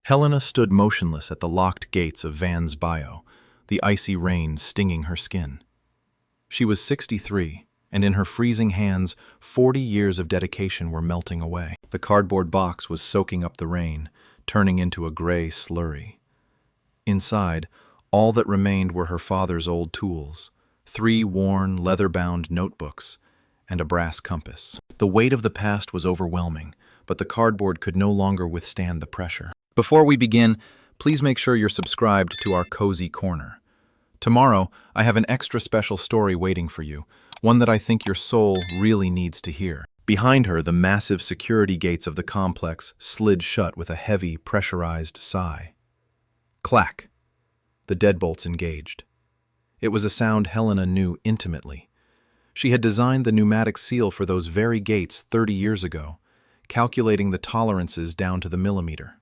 Helena stood motionless at the locked gates of Van's bio, the icy rain stinging her skin. She was 63, and in her freezing hands, 40 years of dedication were melting away. The cardboard box was soaking up the rain, turning into a gray slurry. Inside, all that remained were her father's old tools, 3 worn, leather-bound notebooks, and a brass compass. The weight of the past was overwhelming, but the cardboard could no longer withstand the pressure. Before we begin, please make sure you're subscribed to our Cozy Corner. Tomorrow, I have an extra special story waiting for you, one that I think your soul really needs to hear. Behind her, the massive security gates of the complex slid shut with a heavy, pressurized sigh. Clack! The deadbolts engaged. It was a sound Helena knew intimately. She had designed the pneumatic seal for those very gates 30 years ago, calculating the tolerances down to the millimeter.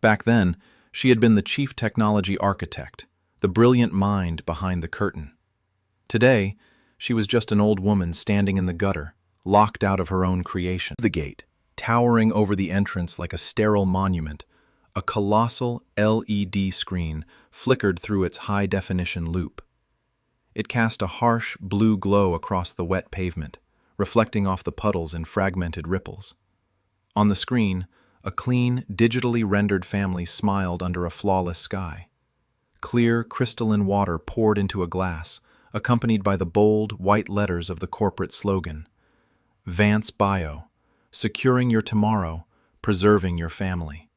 Back then, she had been the chief technology architect, the brilliant mind behind the curtain. Today, she was just an old woman standing in the gutter, locked out of her own creation. The gate, towering over the entrance like a sterile monument, a colossal LED screen flickered through its high-definition loop. It cast a harsh blue glow across the wet pavement, reflecting off the puddles and fragmented ripples. On the screen, a clean, digitally rendered family smiled under a flawless sky. Clear, crystalline water poured into a glass, accompanied by the bold, white letters of the corporate slogan, Vance Bio, securing your tomorrow, preserving your family.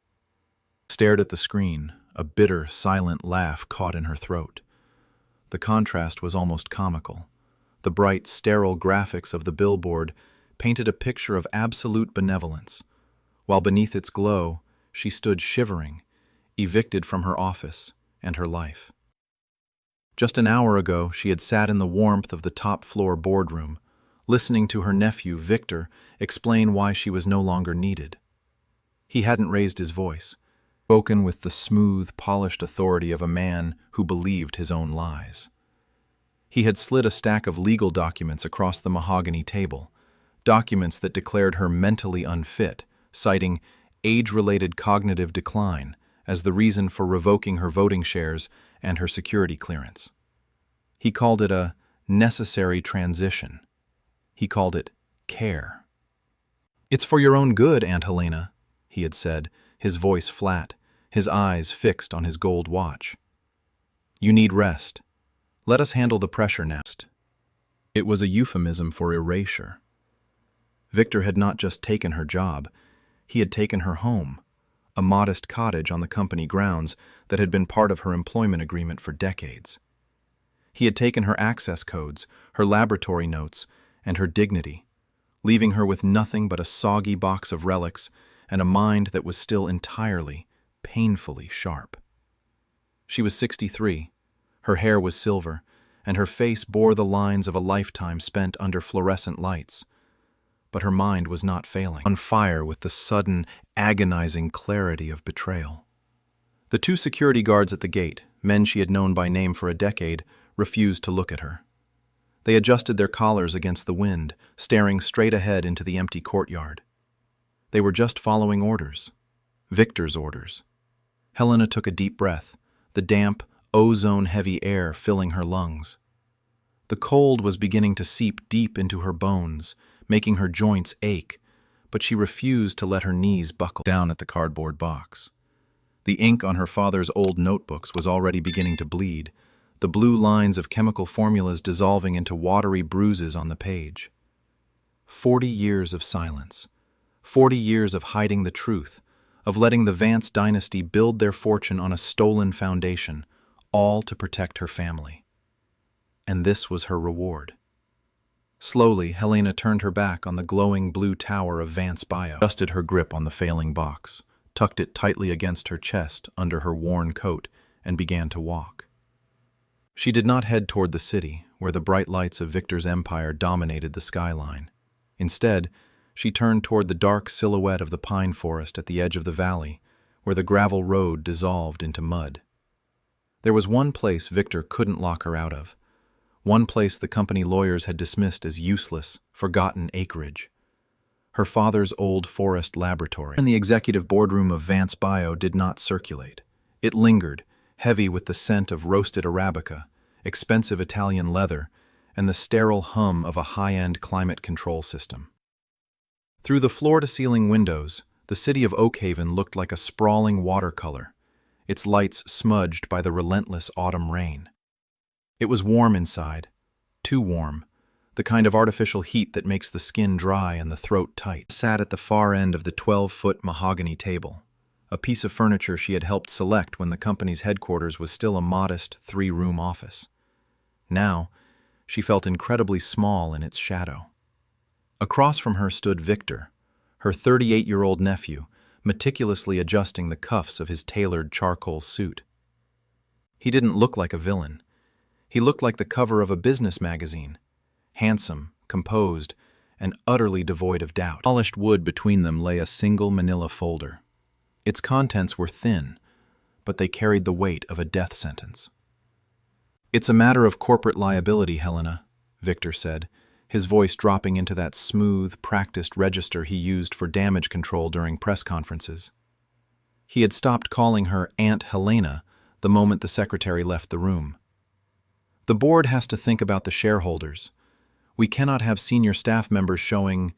Stared at the screen, a bitter, silent laugh caught in her throat. The contrast was almost comical. The bright, sterile graphics of the billboard painted a picture of absolute benevolence, while beneath its glow, she stood shivering, evicted from her office and her life. Just an hour ago, she had sat in the warmth of the top-floor boardroom, listening to her nephew, Victor, explain why she was no longer needed. He hadn't raised his voice, spoken with the smooth, polished authority of a man who believed his own lies. He had slid a stack of legal documents across the mahogany table, documents that declared her mentally unfit, citing age-related cognitive decline as the reason for revoking her voting shares and her security clearance. He called it a necessary transition. He called it care. "It's for your own good, Aunt Helena," he had said, his voice flat, his eyes fixed on his gold watch. "You need rest. Let us handle the pressure next." It was a euphemism for erasure. Victor had not just taken her job, he had taken her home, a modest cottage on the company grounds that had been part of her employment agreement for decades. He had taken her access codes, her laboratory notes, and her dignity, leaving her with nothing but a soggy box of relics and a mind that was still entirely, painfully sharp. She was 63, her hair was silver, and her face bore the lines of a lifetime spent under fluorescent lights. But her mind was not failing, on fire with the sudden, agonizing clarity of betrayal. The 2 security guards at the gate, men she had known by name for a decade, refused to look at her. They adjusted their collars against the wind, staring straight ahead into the empty courtyard. They were just following orders. Victor's orders. Helena took a deep breath, the damp, ozone-heavy air filling her lungs. The cold was beginning to seep deep into her bones, making her joints ache, but she refused to let her knees buckle down at the cardboard box. The ink on her father's old notebooks was already beginning to bleed, the blue lines of chemical formulas dissolving into watery bruises on the page. 40 years of silence. 40 years of hiding the truth, of letting the Vance dynasty build their fortune on a stolen foundation, all to protect her family. And this was her reward. Slowly, Helena turned her back on the glowing blue tower of Vance Bio, adjusted her grip on the failing box, tucked it tightly against her chest under her worn coat, and began to walk. She did not head toward the city, where the bright lights of Victor's empire dominated the skyline. Instead, she turned toward the dark silhouette of the pine forest at the edge of the valley, where the gravel road dissolved into mud. There was one place Victor couldn't lock her out of, one place the company lawyers had dismissed as useless, forgotten acreage. her father's old forest laboratory. And the executive boardroom of Vance Bio did not circulate. It lingered, heavy with the scent of roasted Arabica, expensive Italian leather, and the sterile hum of a high-end climate control system. Through the floor-to-ceiling windows, the city of Oakhaven looked like a sprawling watercolor, its lights smudged by the relentless autumn rain. It was warm inside, too warm, the kind of artificial heat that makes the skin dry and the throat tight. Sat at the far end of the 12-foot mahogany table, a piece of furniture she had helped select when the company's headquarters was still a modest 3-room office. Now, she felt incredibly small in its shadow. Across from her stood Victor, her 38-year-old nephew, meticulously adjusting the cuffs of his tailored charcoal suit. He didn't look like a villain. He looked like the cover of a business magazine, handsome, composed, and utterly devoid of doubt. Polished wood between them lay a single manila folder. Its contents were thin, but they carried the weight of a death sentence. "It's a matter of corporate liability, Helena," Victor said, his voice dropping into that smooth, practiced register he used for damage control during press conferences. He had stopped calling her Aunt Helena the moment the secretary left the room. "The board has to think about the shareholders. We cannot have senior staff members showing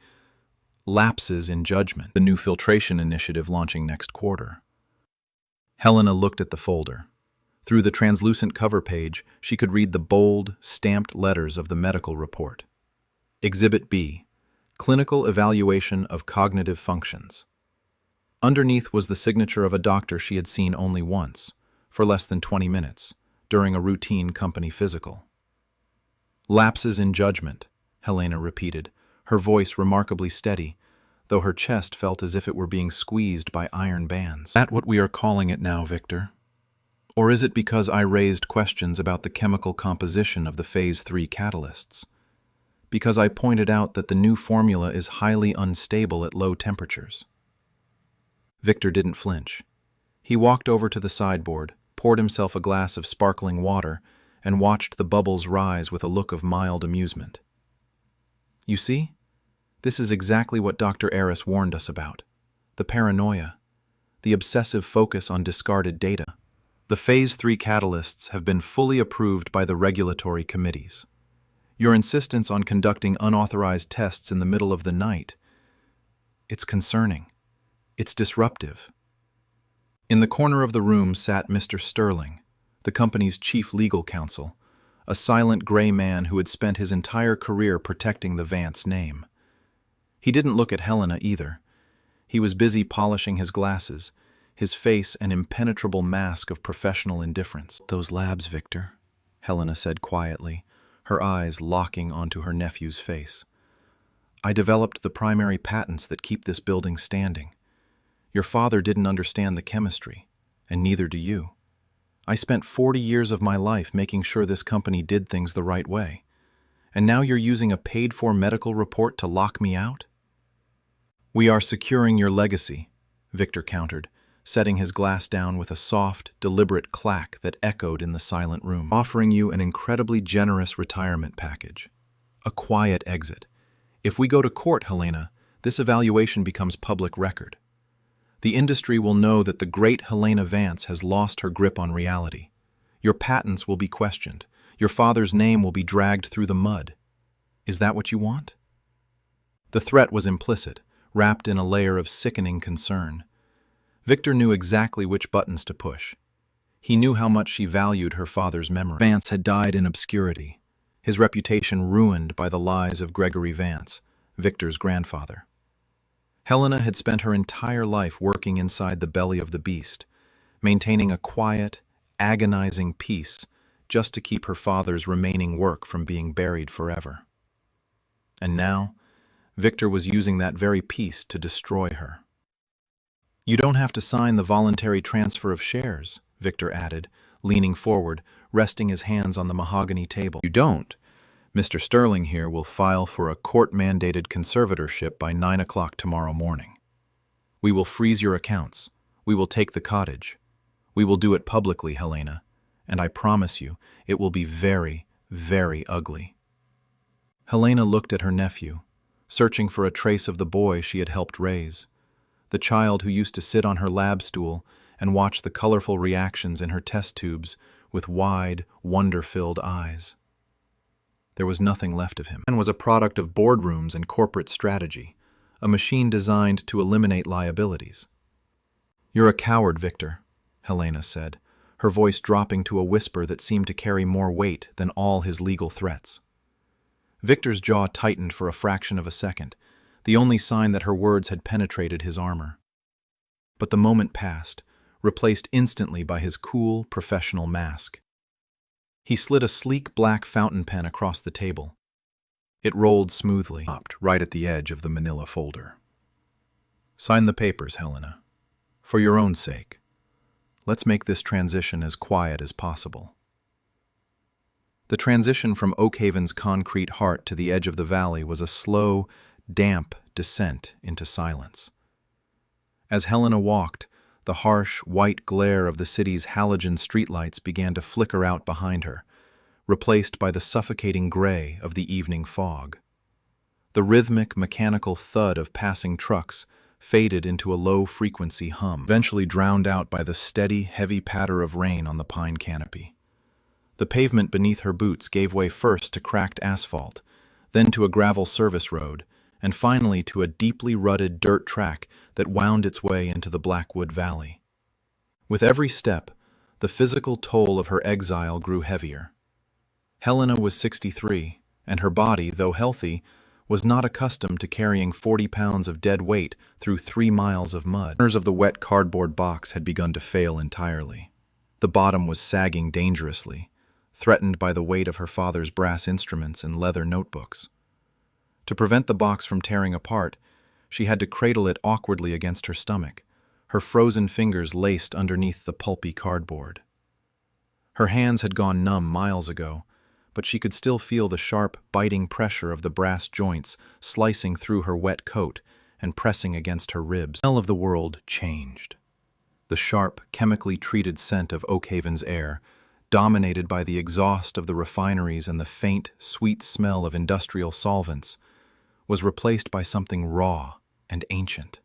lapses in judgment." The new filtration initiative launching next quarter. Helena looked at the folder. Through the translucent cover page, she could read the bold, stamped letters of the medical report. Exhibit B, Clinical Evaluation of Cognitive Functions. Underneath was the signature of a doctor she had seen only once, for less than 20 minutes, during a routine company physical. "Lapses in judgment," Helena repeated, her voice remarkably steady, though her chest felt as if it were being squeezed by iron bands. "Is that what we are calling it now, Victor? Or is it because I raised questions about the chemical composition of the Phase 3 catalysts? Because I pointed out that the new formula is highly unstable at low temperatures?" Victor didn't flinch. He walked over to the sideboard, poured himself a glass of sparkling water, and watched the bubbles rise with a look of mild amusement. "You see? This is exactly what Dr. Eris warned us about. The paranoia. The obsessive focus on discarded data. The Phase 3 catalysts have been fully approved by the regulatory committees. Your insistence on conducting unauthorized tests in the middle of the night, it's concerning. It's disruptive." In the corner of the room sat Mr. Sterling, the company's chief legal counsel, a silent gray man who had spent his entire career protecting the Vance name. He didn't look at Helena either. He was busy polishing his glasses, his face an impenetrable mask of professional indifference. "Those labs, Victor," Helena said quietly, her eyes locking onto her nephew's face. "I developed the primary patents that keep this building standing. Your father didn't understand the chemistry, and neither do you. I spent 40 years of my life making sure this company did things the right way. And now you're using a paid-for medical report to lock me out?" "We are securing your legacy," Victor countered, setting his glass down with a soft, deliberate clack that echoed in the silent room. "Offering you an incredibly generous retirement package. A quiet exit. If we go to court, Helena, this evaluation becomes public record. The industry will know that the great Helena Vance has lost her grip on reality. Your patents will be questioned. Your father's name will be dragged through the mud. Is that what you want?" The threat was implicit, wrapped in a layer of sickening concern. Victor knew exactly which buttons to push. He knew how much she valued her father's memory. Vance had died in obscurity, his reputation ruined by the lies of Gregory Vance, Victor's grandfather. Helena had spent her entire life working inside the belly of the beast, maintaining a quiet, agonizing peace just to keep her father's remaining work from being buried forever. And now, Victor was using that very peace to destroy her. "You don't have to sign the voluntary transfer of shares," Victor added, leaning forward, resting his hands on the mahogany table. "You don't. Mr. Sterling here will file for a court-mandated conservatorship by 9 o'clock tomorrow morning. We will freeze your accounts. We will take the cottage. We will do it publicly, Helena, and I promise you it will be very, very ugly." Helena looked at her nephew, searching for a trace of the boy she had helped raise, the child who used to sit on her lab stool and watch the colorful reactions in her test tubes with wide, wonder-filled eyes. There was nothing left of him. Man was a product of boardrooms and corporate strategy, a machine designed to eliminate liabilities. "You're a coward, Victor," Helena said, her voice dropping to a whisper that seemed to carry more weight than all his legal threats. Victor's jaw tightened for a fraction of a second, the only sign that her words had penetrated his armor. But the moment passed, replaced instantly by his cool, professional mask. He slid a sleek black fountain pen across the table. It rolled smoothly, stopped right at the edge of the manila folder. "Sign the papers, Helena. For your own sake. Let's make this transition as quiet as possible." The transition from Oakhaven's concrete heart to the edge of the valley was a slow, damp descent into silence. As Helena walked, the harsh, white glare of the city's halogen streetlights began to flicker out behind her, replaced by the suffocating gray of the evening fog. The rhythmic, mechanical thud of passing trucks faded into a low-frequency hum, eventually drowned out by the steady, heavy patter of rain on the pine canopy. The pavement beneath her boots gave way first to cracked asphalt, then to a gravel service road, and finally to a deeply rutted dirt track that wound its way into the Blackwood Valley. With every step, the physical toll of her exile grew heavier. Helena was 63, and her body, though healthy, was not accustomed to carrying 40 pounds of dead weight through 3 miles of mud. The corners of the wet cardboard box had begun to fail entirely. The bottom was sagging dangerously, threatened by the weight of her father's brass instruments and leather notebooks. To prevent the box from tearing apart, she had to cradle it awkwardly against her stomach, her frozen fingers laced underneath the pulpy cardboard. Her hands had gone numb miles ago, but she could still feel the sharp, biting pressure of the brass joints slicing through her wet coat and pressing against her ribs. The smell of the world changed. The sharp, chemically treated scent of Oakhaven's air, dominated by the exhaust of the refineries and the faint, sweet smell of industrial solvents, was replaced by something raw and ancient.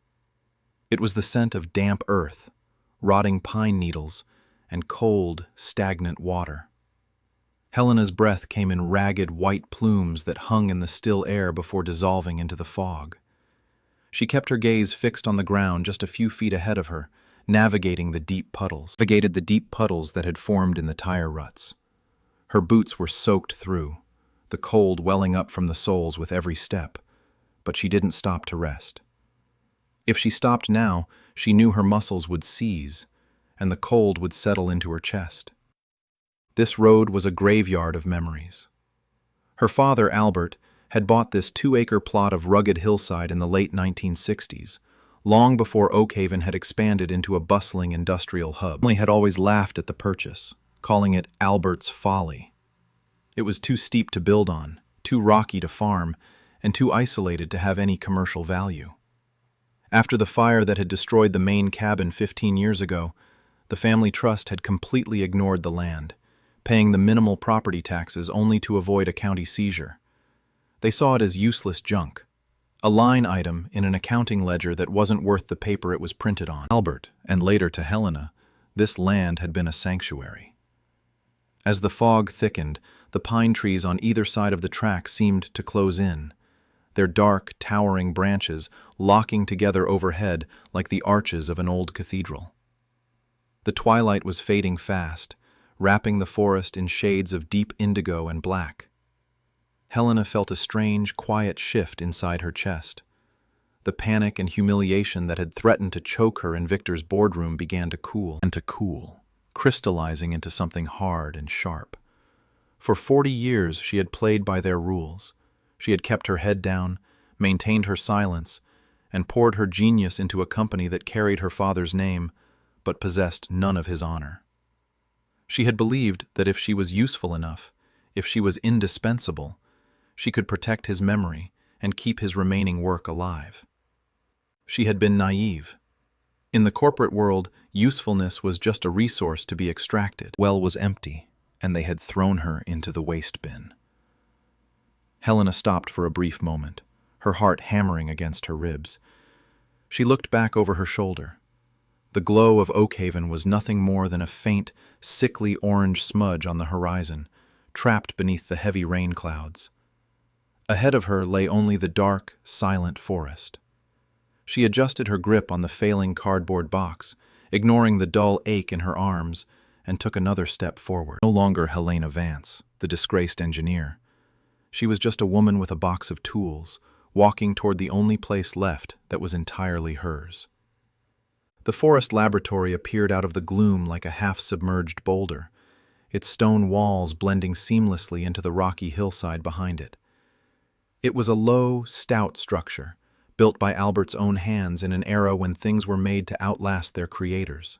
It was the scent of damp earth, rotting pine needles, and cold, stagnant water. Helena's breath came in ragged white plumes that hung in the still air before dissolving into the fog. She kept her gaze fixed on the ground just a few feet ahead of her, navigating the deep puddles that had formed in the tire ruts. Her boots were soaked through, the cold welling up from the soles with every step, but she didn't stop to rest. If she stopped now, she knew her muscles would seize, and the cold would settle into her chest. This road was a graveyard of memories. Her father, Albert, had bought this 2-acre plot of rugged hillside in the late 1960s, long before Oakhaven had expanded into a bustling industrial hub. He had always laughed at the purchase, calling it Albert's Folly. It was too steep to build on, too rocky to farm, and too isolated to have any commercial value. After the fire that had destroyed the main cabin 15 years ago, the family trust had completely ignored the land, paying the minimal property taxes only to avoid a county seizure. They saw it as useless junk, a line item in an accounting ledger that wasn't worth the paper it was printed on. Albert, and later to Helena, this land had been a sanctuary. As the fog thickened, the pine trees on either side of the track seemed to close in, their dark, towering branches locking together overhead like the arches of an old cathedral. The twilight was fading fast, wrapping the forest in shades of deep indigo and black. Helena felt a strange, quiet shift inside her chest. The panic and humiliation that had threatened to choke her in Victor's boardroom began to cool, crystallizing into something hard and sharp. For 40 years she had played by their rules. She had kept her head down, maintained her silence, and poured her genius into a company that carried her father's name, but possessed none of his honor. She had believed that if she was useful enough, if she was indispensable, she could protect his memory and keep his remaining work alive. She had been naive. In the corporate world, usefulness was just a resource to be extracted. The well was empty, and they had thrown her into the waste bin. Helena stopped for a brief moment, her heart hammering against her ribs. She looked back over her shoulder. The glow of Oakhaven was nothing more than a faint, sickly orange smudge on the horizon, trapped beneath the heavy rain clouds. Ahead of her lay only the dark, silent forest. She adjusted her grip on the failing cardboard box, ignoring the dull ache in her arms, and took another step forward. No longer Helena Vance, the disgraced engineer. She was just a woman with a box of tools, walking toward the only place left that was entirely hers. The forest laboratory appeared out of the gloom like a half-submerged boulder, its stone walls blending seamlessly into the rocky hillside behind it. It was a low, stout structure, built by Albert's own hands in an era when things were made to outlast their creators.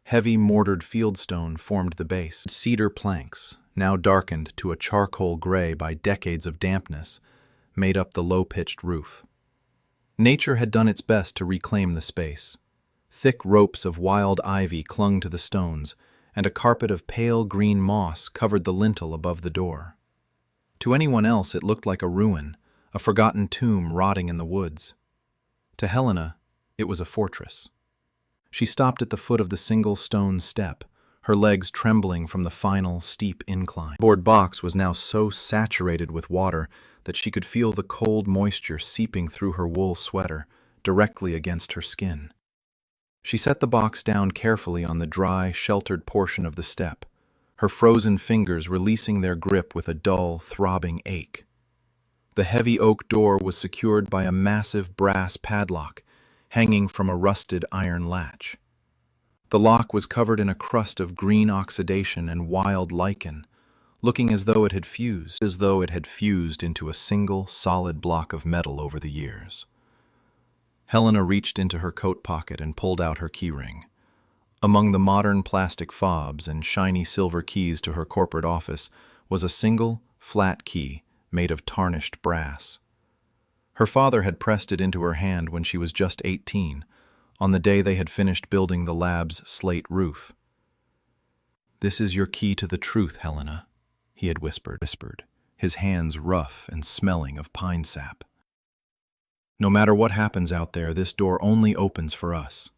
Heavy mortared fieldstone formed the base. Cedar planks, now darkened to a charcoal gray by decades of dampness, made up the low-pitched roof. Nature had done its best to reclaim the space. Thick ropes of wild ivy clung to the stones, and a carpet of pale green moss covered the lintel above the door. To anyone else it looked like a ruin, a forgotten tomb rotting in the woods. To Helena, it was a fortress. She stopped at the foot of the single stone step, her legs trembling from the final, steep incline. The board box was now so saturated with water that she could feel the cold moisture seeping through her wool sweater, directly against her skin. She set the box down carefully on the dry, sheltered portion of the step, her frozen fingers releasing their grip with a dull, throbbing ache. The heavy oak door was secured by a massive brass padlock, hanging from a rusted iron latch. The lock was covered in a crust of green oxidation and wild lichen, looking as though it had fused into a single, solid block of metal over the years. Helena reached into her coat pocket and pulled out her keyring. Among the modern plastic fobs and shiny silver keys to her corporate office was a single, flat key made of tarnished brass. Her father had pressed it into her hand when she was just 18, on the day they had finished building the lab's slate roof. "This is your key to the truth, Helena," he had whispered, his hands rough and smelling of pine sap. "No matter what happens out there, this door only opens for us."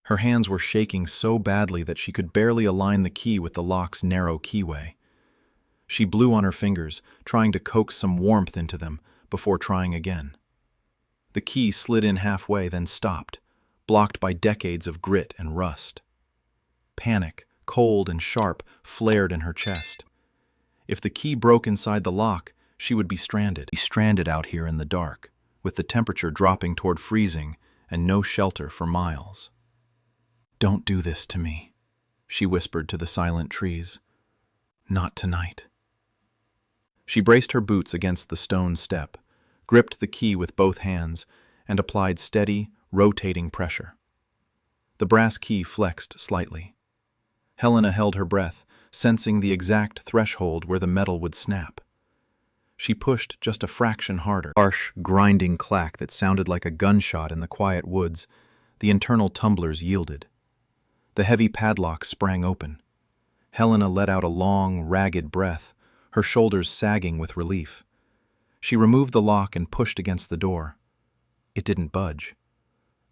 Her hands were shaking so badly that she could barely align the key with the lock's narrow keyway. She blew on her fingers, trying to coax some warmth into them, before trying again. The key slid in halfway, then stopped, blocked by decades of grit and rust. Panic, cold and sharp, flared in her chest. If the key broke inside the lock, she would be stranded out here in the dark, with the temperature dropping toward freezing and no shelter for miles. "Don't do this to me," she whispered to the silent trees. "Not tonight." She braced her boots against the stone step, gripped the key with both hands, and applied steady, rotating pressure. The brass key flexed slightly. Helena held her breath, sensing the exact threshold where the metal would snap. She pushed just a fraction harder. Harsh, grinding clack that sounded like a gunshot in the quiet woods, the internal tumblers yielded. The heavy padlock sprang open. Helena let out a long, ragged breath, her shoulders sagging with relief. She removed the lock and pushed against the door. It didn't budge.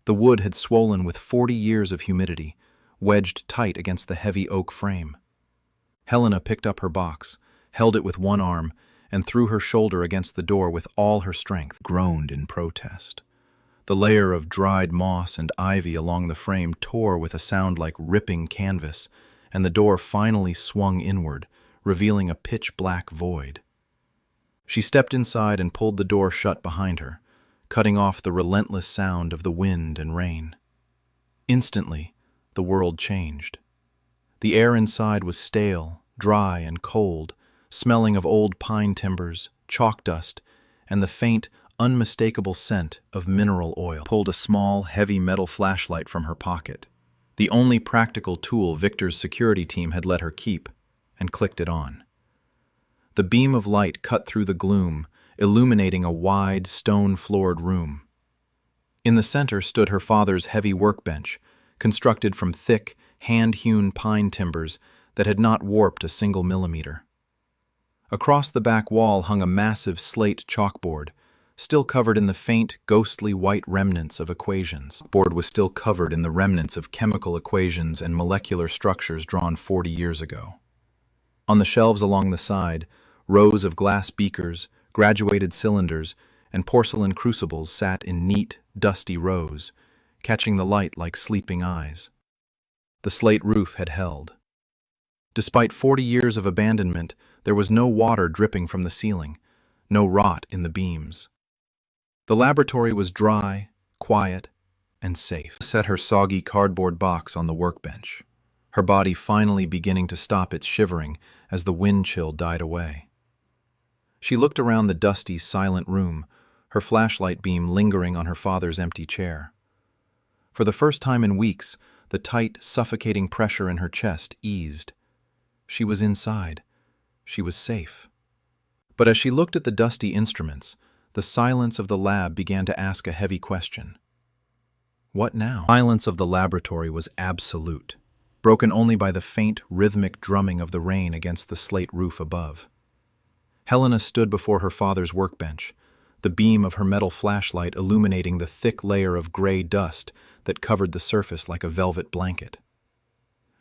The wood had swollen with 40 years of humidity, wedged tight against the heavy oak frame. Helena picked up her box, held it with one arm, and threw her shoulder against the door with all her strength, groaned in protest. The layer of dried moss and ivy along the frame tore with a sound like ripping canvas, and the door finally swung inward, revealing a pitch-black void. She stepped inside and pulled the door shut behind her, cutting off the relentless sound of the wind and rain. Instantly, the world changed. The air inside was stale, dry, and cold, smelling of old pine timbers, chalk dust, and the faint, unmistakable scent of mineral oil. Pulled a small, heavy metal flashlight from her pocket, the only practical tool Victor's security team had let her keep, and clicked it on. The beam of light cut through the gloom, illuminating a wide, stone-floored room. In the center stood her father's heavy workbench, constructed from thick, hand-hewn pine timbers that had not warped a single millimeter. Across the back wall hung a massive slate chalkboard, still covered in the faint, ghostly white remnants of equations. The board was still covered in the remnants of chemical equations and molecular structures drawn 40 years ago. On the shelves along the side, rows of glass beakers, graduated cylinders, and porcelain crucibles sat in neat, dusty rows, catching the light like sleeping eyes. The slate roof had held. Despite 40 years of abandonment, there was no water dripping from the ceiling, no rot in the beams. The laboratory was dry, quiet, and safe. She set her soggy cardboard box on the workbench, her body finally beginning to stop its shivering as the wind chill died away. She looked around the dusty, silent room, her flashlight beam lingering on her father's empty chair. For the first time in weeks, the tight, suffocating pressure in her chest eased. She was inside. She was safe. But as she looked at the dusty instruments, the silence of the lab began to ask a heavy question. What now? The silence of the laboratory was absolute, broken only by the faint, rhythmic drumming of the rain against the slate roof above. Helena stood before her father's workbench, the beam of her metal flashlight illuminating the thick layer of gray dust that covered the surface like a velvet blanket.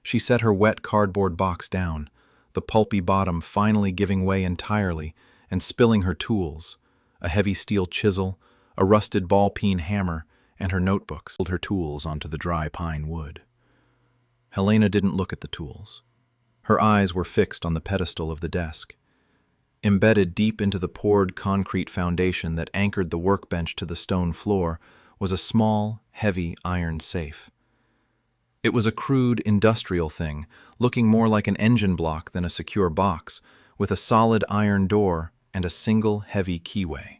She set her wet cardboard box down, the pulpy bottom finally giving way entirely and spilling her tools, a heavy steel chisel, a rusted ball-peen hammer, and her notebooks. Pulled her tools onto the dry pine wood. Helena didn't look at the tools. Her eyes were fixed on the pedestal of the desk. Embedded deep into the poured concrete foundation that anchored the workbench to the stone floor was a small, heavy iron safe. It was a crude, industrial thing, looking more like an engine block than a secure box, with a solid iron door and a single heavy keyway.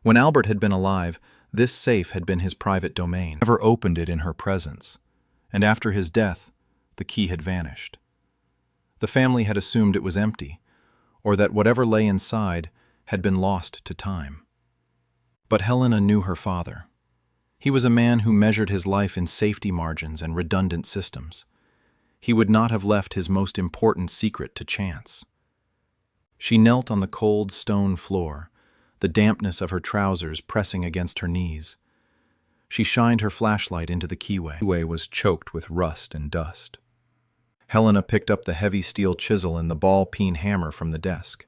When Albert had been alive, this safe had been his private domain. Never opened it in her presence, and after his death, the key had vanished. The family had assumed it was empty, or that whatever lay inside had been lost to time. But Helena knew her father. He was a man who measured his life in safety margins and redundant systems. He would not have left his most important secret to chance. She knelt on the cold stone floor, the dampness of her trousers pressing against her knees. She shined her flashlight into the keyway. The keyway was choked with rust and dust. Helena picked up the heavy steel chisel and the ball-peen hammer from the desk.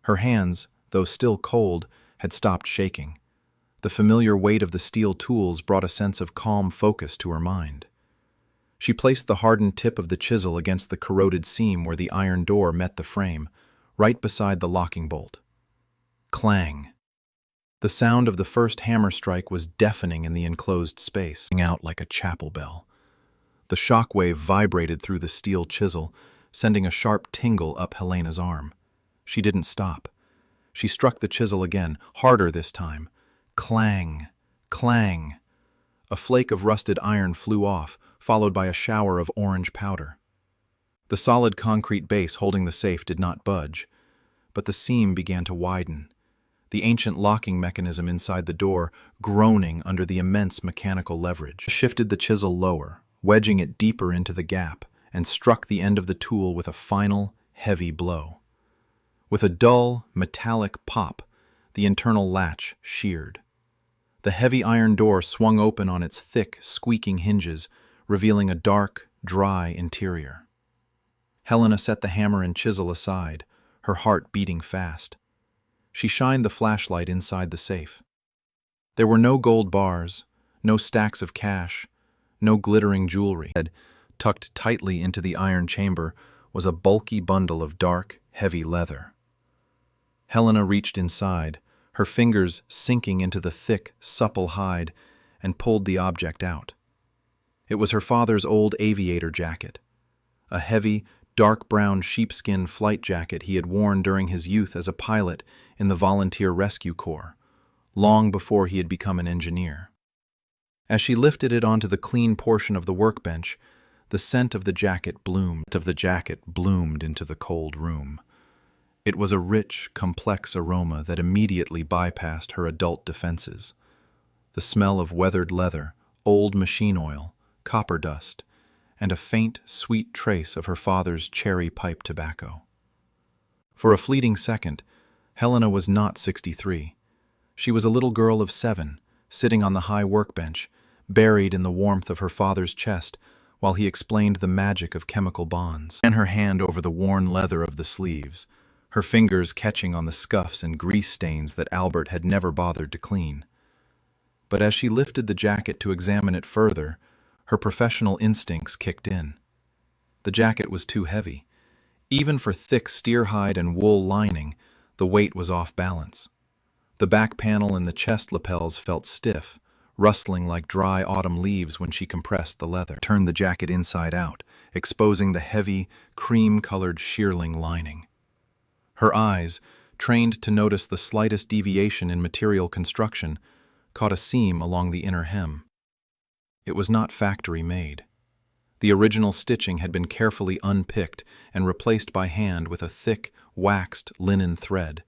Her hands, though still cold, had stopped shaking. The familiar weight of the steel tools brought a sense of calm focus to her mind. She placed the hardened tip of the chisel against the corroded seam where the iron door met the frame, right beside the locking bolt. Clang! The sound of the first hammer strike was deafening in the enclosed space, out like a chapel bell. The shockwave vibrated through the steel chisel, sending a sharp tingle up Helena's arm. She didn't stop. She struck the chisel again, harder this time. Clang! Clang! A flake of rusted iron flew off, followed by a shower of orange powder. The solid concrete base holding the safe did not budge, but the seam began to widen, the ancient locking mechanism inside the door groaning under the immense mechanical leverage. She shifted the chisel lower, wedging it deeper into the gap, and struck the end of the tool with a final, heavy blow. With a dull, metallic pop, the internal latch sheared. The heavy iron door swung open on its thick, squeaking hinges, revealing a dark, dry interior. Helena set the hammer and chisel aside, her heart beating fast. She shined the flashlight inside the safe. There were no gold bars, no stacks of cash, no glittering jewelry. Tucked tightly into the iron chamber was a bulky bundle of dark, heavy leather. Helena reached inside, her fingers sinking into the thick, supple hide, and pulled the object out. It was her father's old aviator jacket, a heavy, dark brown sheepskin flight jacket he had worn during his youth as a pilot in the Volunteer Rescue Corps, long before he had become an engineer. As she lifted it onto the clean portion of the workbench, the scent of the jacket bloomed into the cold room. It was a rich, complex aroma that immediately bypassed her adult defenses. The smell of weathered leather, old machine oil, copper dust, and a faint, sweet trace of her father's cherry pipe tobacco. For a fleeting second, Helena was not 63. She was a little girl of 7, sitting on the high workbench, buried in the warmth of her father's chest, while he explained the magic of chemical bonds. Ran her hand over the worn leather of the sleeves, her fingers catching on the scuffs and grease stains that Albert had never bothered to clean. But as she lifted the jacket to examine it further, her professional instincts kicked in. The jacket was too heavy. Even for thick steer hide and wool lining, the weight was off balance. The back panel and the chest lapels felt stiff, rustling like dry autumn leaves when she compressed the leather. Turned the jacket inside out, exposing the heavy, cream-colored shearling lining. Her eyes, trained to notice the slightest deviation in material construction, caught a seam along the inner hem. It was not factory-made. The original stitching had been carefully unpicked and replaced by hand with a thick, waxed linen thread,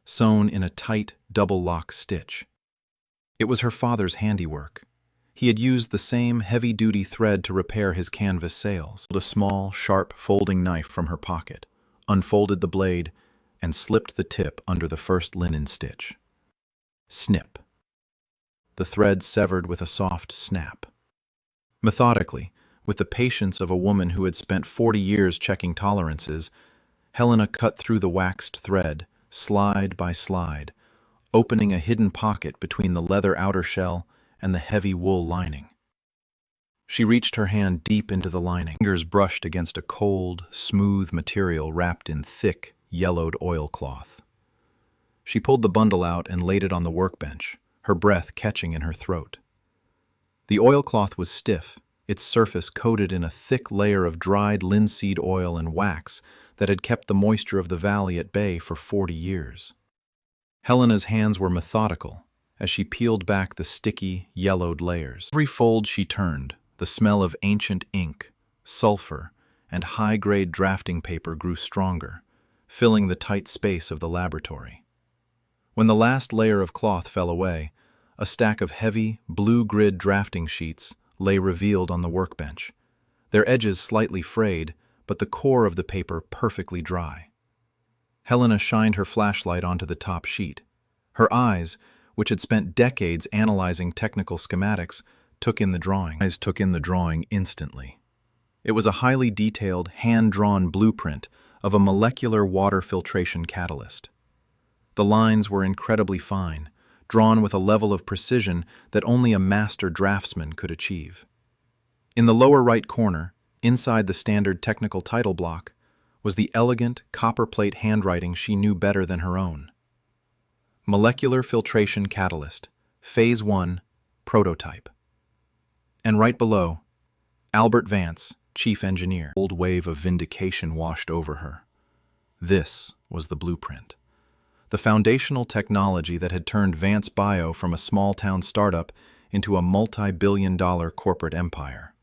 sewn in a tight, double-lock stitch. It was her father's handiwork. He had used the same heavy-duty thread to repair his canvas sails. Pulled a small, sharp folding knife from her pocket, unfolded the blade, and slipped the tip under the first linen stitch. Snip. The thread severed with a soft snap. Methodically, with the patience of a woman who had spent 40 years checking tolerances, Helena cut through the waxed thread, slide by slide, opening a hidden pocket between the leather outer shell and the heavy wool lining. She reached her hand deep into the lining. Fingers brushed against a cold, smooth material wrapped in thick, yellowed oilcloth. She pulled the bundle out and laid it on the workbench, her breath catching in her throat. The oilcloth was stiff, its surface coated in a thick layer of dried linseed oil and wax that had kept the moisture of the valley at bay for 40 years. Helena's hands were methodical as she peeled back the sticky, yellowed layers. Every fold she turned, the smell of ancient ink, sulfur, and high-grade drafting paper grew stronger, filling the tight space of the laboratory. When the last layer of cloth fell away, a stack of heavy, blue-grid drafting sheets lay revealed on the workbench, their edges slightly frayed, but the core of the paper perfectly dry. Helena shined her flashlight onto the top sheet. Her eyes, which had spent decades analyzing technical schematics, took in the drawing instantly. It was a highly detailed, hand-drawn blueprint of a molecular water filtration catalyst. The lines were incredibly fine, drawn with a level of precision that only a master draftsman could achieve. In the lower right corner, inside the standard technical title block, was the elegant copperplate handwriting she knew better than her own. Molecular Filtration Catalyst, Phase 1, Prototype. And right below, Albert Vance, Chief Engineer. Old wave of vindication washed over her. This was the blueprint. The foundational technology that had turned Vance Bio from a small-town startup into a multi-billion-dollar corporate empire.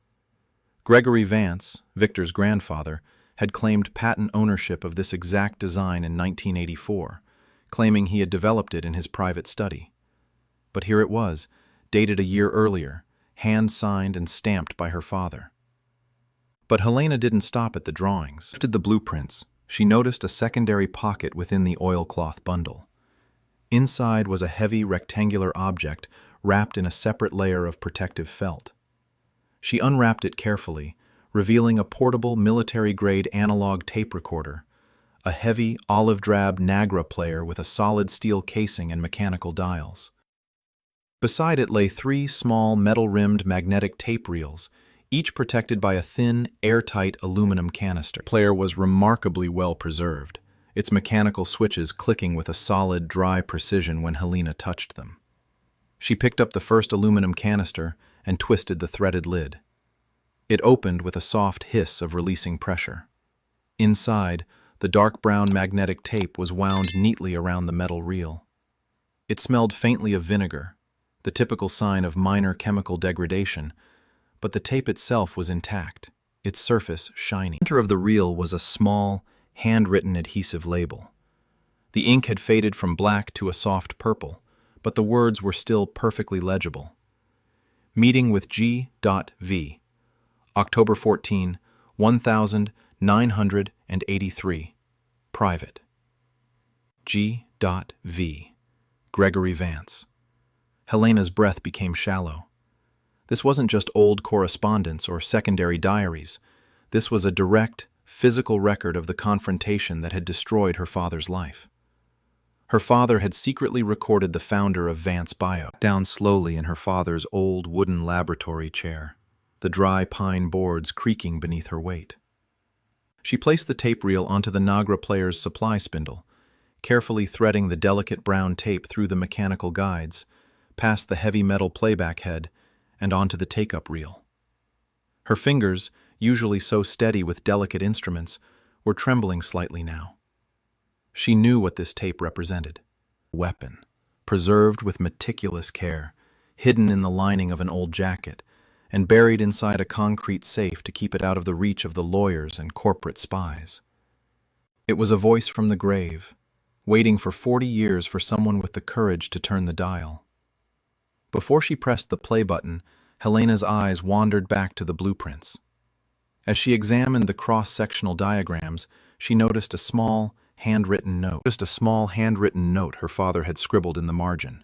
Gregory Vance, Victor's grandfather, had claimed patent ownership of this exact design in 1984, claiming he had developed it in his private study. But here it was, dated a year earlier, hand-signed and stamped by her father. But Helena didn't stop at the drawings. After the blueprints, she noticed a secondary pocket within the oilcloth bundle. Inside was a heavy rectangular object wrapped in a separate layer of protective felt. She unwrapped it carefully, revealing a portable military-grade analog tape recorder, a heavy olive-drab Nagra player with a solid steel casing and mechanical dials. Beside it lay 3 small metal-rimmed magnetic tape reels, each protected by a thin, airtight aluminum canister. The player was remarkably well preserved, its mechanical switches clicking with a solid, dry precision when Helena touched them. She picked up the first aluminum canister and twisted the threaded lid. It opened with a soft hiss of releasing pressure. Inside, the dark brown magnetic tape was wound neatly around the metal reel. It smelled faintly of vinegar, the typical sign of minor chemical degradation, but the tape itself was intact, its surface shiny. In the center of the reel was a small, handwritten adhesive label. The ink had faded from black to a soft purple, but the words were still perfectly legible. Meeting with G.V. October 14, 1983. Private. G.V. Gregory Vance. Helena's breath became shallow. This wasn't just old correspondence or secondary diaries. This was a direct, physical record of the confrontation that had destroyed her father's life. Her father had secretly recorded the founder of Vance Bio down slowly in her father's old wooden laboratory chair, the dry pine boards creaking beneath her weight. She placed the tape reel onto the Nagra player's supply spindle, carefully threading the delicate brown tape through the mechanical guides, past the heavy metal playback head, and onto the take-up reel. Her fingers, usually so steady with delicate instruments, were trembling slightly now. She knew what this tape represented. A weapon, preserved with meticulous care, hidden in the lining of an old jacket, and buried inside a concrete safe to keep it out of the reach of the lawyers and corporate spies. It was a voice from the grave, waiting for 40 years for someone with the courage to turn the dial. Before she pressed the play button, Helena's eyes wandered back to the blueprints. As she examined the cross-sectional diagrams, she noticed a small, handwritten note. Her father had scribbled in the margin.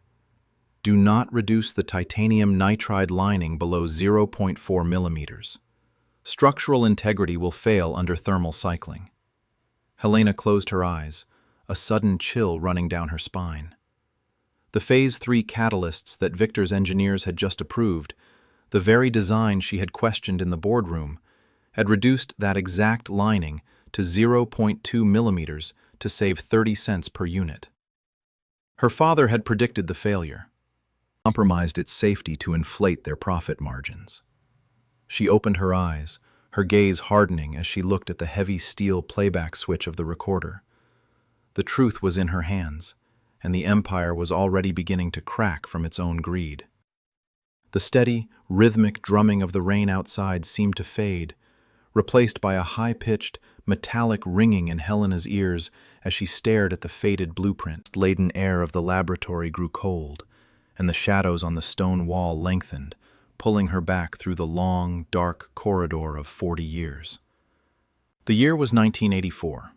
Do not reduce the titanium nitride lining below 0.4 millimeters. Structural integrity will fail under thermal cycling. Helena closed her eyes, a sudden chill running down her spine. The Phase 3 catalysts that Victor's engineers had just approved, the very design she had questioned in the boardroom, had reduced that exact lining to 0.2 millimeters to save 30 cents per unit. Her father had predicted the failure, compromised its safety to inflate their profit margins. She opened her eyes, her gaze hardening as she looked at the heavy steel playback switch of the recorder. The truth was in her hands, and the empire was already beginning to crack from its own greed. The steady, rhythmic drumming of the rain outside seemed to fade, replaced by a high-pitched, metallic ringing in Helena's ears as she stared at the faded blueprint. The laden air of the laboratory grew cold, and the shadows on the stone wall lengthened, pulling her back through the long, dark corridor of 40 years. The year was 1984.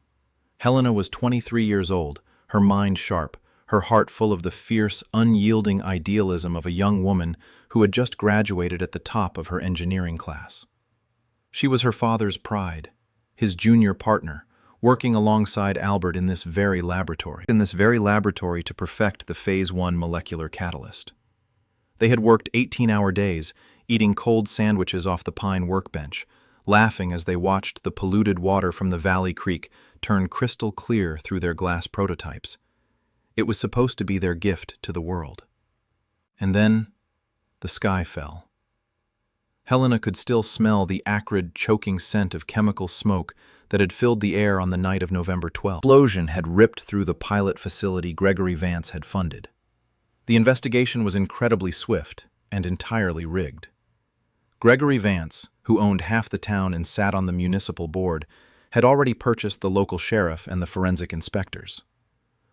Helena was 23 years old, her mind sharp, her heart full of the fierce, unyielding idealism of a young woman who had just graduated at the top of her engineering class. She was her father's pride, his junior partner, working alongside Albert in this very laboratory to perfect the Phase 1 molecular catalyst. They had worked 18-hour days, eating cold sandwiches off the pine workbench, laughing as they watched the polluted water from the Valley Creek turn crystal clear through their glass prototypes. It was supposed to be their gift to the world. And then, the sky fell. Helena could still smell the acrid, choking scent of chemical smoke that had filled the air on the night of November 12th. The explosion had ripped through the pilot facility Gregory Vance had funded. The investigation was incredibly swift and entirely rigged. Gregory Vance, who owned half the town and sat on the municipal board, had already purchased the local sheriff and the forensic inspectors.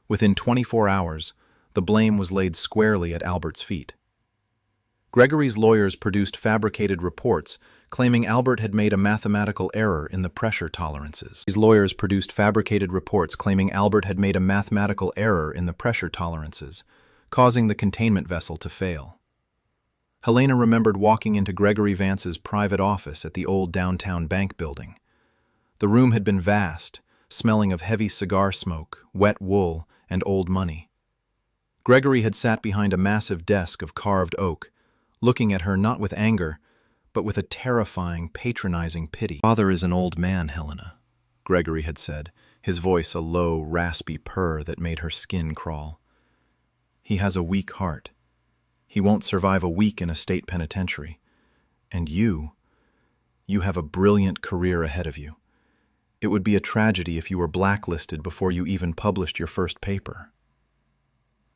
Within 24 hours, the blame was laid squarely at Albert's feet. Gregory's lawyers produced fabricated reports claiming Albert had made a mathematical error in the pressure tolerances. Causing the containment vessel to fail. Helena remembered walking into Gregory Vance's private office at the old downtown bank building. The room had been vast, smelling of heavy cigar smoke, wet wool, and old money. Gregory had sat behind a massive desk of carved oak, looking at her not with anger, but with a terrifying, patronizing pity. "Father is an old man, Helena," Gregory had said, his voice a low, raspy purr that made her skin crawl. "He has a weak heart. He won't survive a week in a state penitentiary. And you have a brilliant career ahead of you. It would be a tragedy if you were blacklisted before you even published your first paper."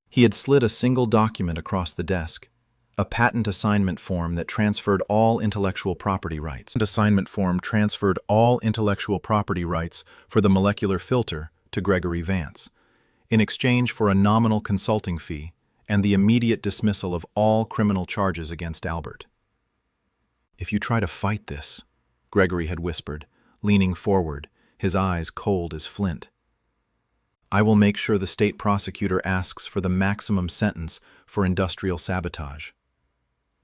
He had slid a single document across the desk, a patent assignment form that transferred all intellectual property rights. For the molecular filter to Gregory Vance, in exchange for a nominal consulting fee and the immediate dismissal of all criminal charges against Albert. "If you try to fight this," Gregory had whispered, leaning forward, his eyes cold as flint, I will make sure the state prosecutor asks for the maximum sentence for industrial sabotage.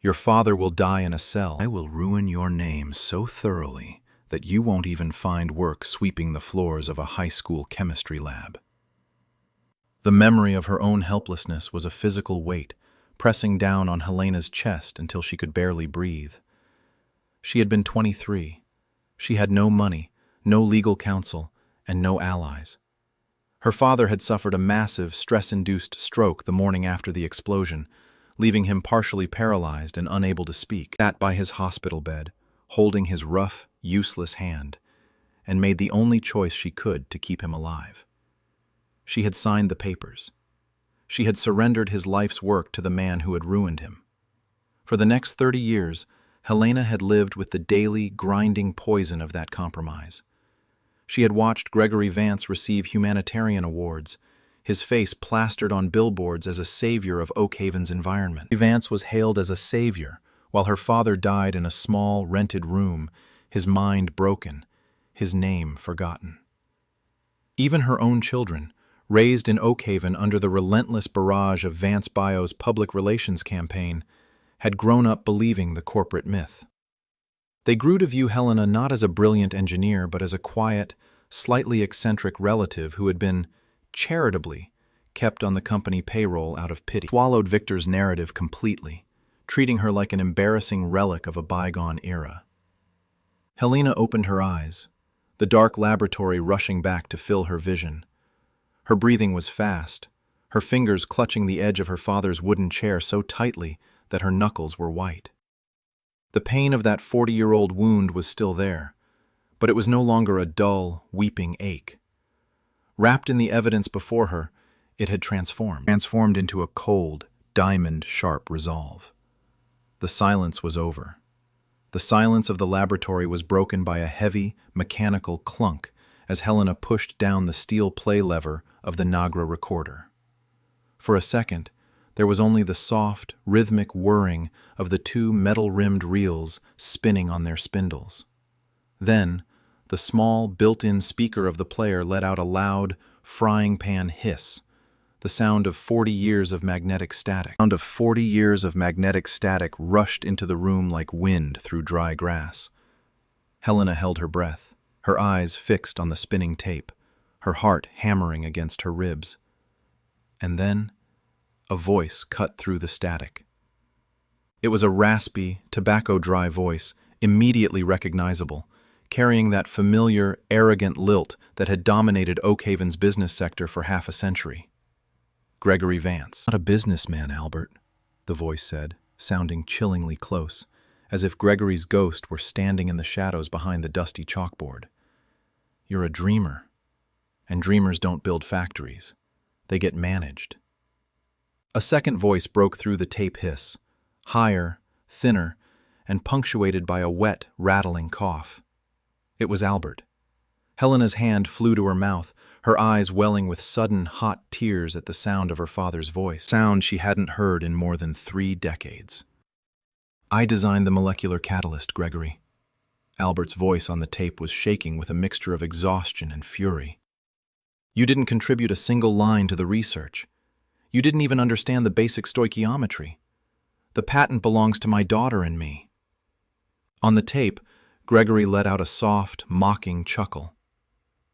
Your father will die in a cell. I will ruin your name so thoroughly that you won't even find work sweeping the floors of a high school chemistry lab. The memory of her own helplessness was a physical weight, pressing down on Helena's chest until she could barely breathe. She had been 23. She had no money, no legal counsel, and no allies. Her father had suffered a massive, stress-induced stroke the morning after the explosion, leaving him partially paralyzed and unable to speak. He sat by his hospital bed, holding his rough, useless hand, and made the only choice she could to keep him alive. She had signed the papers. She had surrendered his life's work to the man who had ruined him. For the next 30 years, Helena had lived with the daily, grinding poison of that compromise. She had watched Gregory Vance receive humanitarian awards, his face plastered on billboards as a savior of Oakhaven's environment. Vance was hailed as a savior, while her father died in a small, rented room, his mind broken, his name forgotten. Even her own children, raised in Oakhaven under the relentless barrage of Vance Bio's public relations campaign, had grown up believing the corporate myth. They grew to view Helena not as a brilliant engineer, but as a quiet, slightly eccentric relative who had been, charitably, kept on the company payroll out of pity. Swallowed Victor's narrative completely, treating her like an embarrassing relic of a bygone era. Helena opened her eyes, the dark laboratory rushing back to fill her vision. Her breathing was fast, her fingers clutching the edge of her father's wooden chair so tightly that her knuckles were white. The pain of that 40-year-old wound was still there, but it was no longer a dull, weeping ache. Wrapped in the evidence before her, it had transformed into a cold, diamond-sharp resolve. The silence was over. The silence of the laboratory was broken by a heavy, mechanical clunk as Helena pushed down the steel play lever of the Nagra recorder. For a second, there was only the soft, rhythmic whirring of the two metal-rimmed reels spinning on their spindles. Then, the small, built-in speaker of the player let out a loud, frying-pan hiss, the sound of 40 years of magnetic static. The sound of 40 years of magnetic static rushed into the room like wind through dry grass. Helena held her breath, her eyes fixed on the spinning tape, her heart hammering against her ribs. And then, a voice cut through the static. It was a raspy, tobacco-dry voice, immediately recognizable, carrying that familiar, arrogant lilt that had dominated Oakhaven's business sector for half a century. Gregory Vance. Not a businessman, Albert, the voice said, sounding chillingly close, as if Gregory's ghost were standing in the shadows behind the dusty chalkboard. You're a dreamer, and dreamers don't build factories. They get managed. A second voice broke through the tape hiss, higher, thinner, and punctuated by a wet, rattling cough. It was Albert. Helena's hand flew to her mouth, her eyes welling with sudden, hot tears at the sound of her father's voice, sound she hadn't heard in more than 3 decades. I designed the molecular catalyst, Gregory. Albert's voice on the tape was shaking with a mixture of exhaustion and fury. You didn't contribute a single line to the research. You didn't even understand the basic stoichiometry. The patent belongs to my daughter and me. On the tape, Gregory let out a soft, mocking chuckle.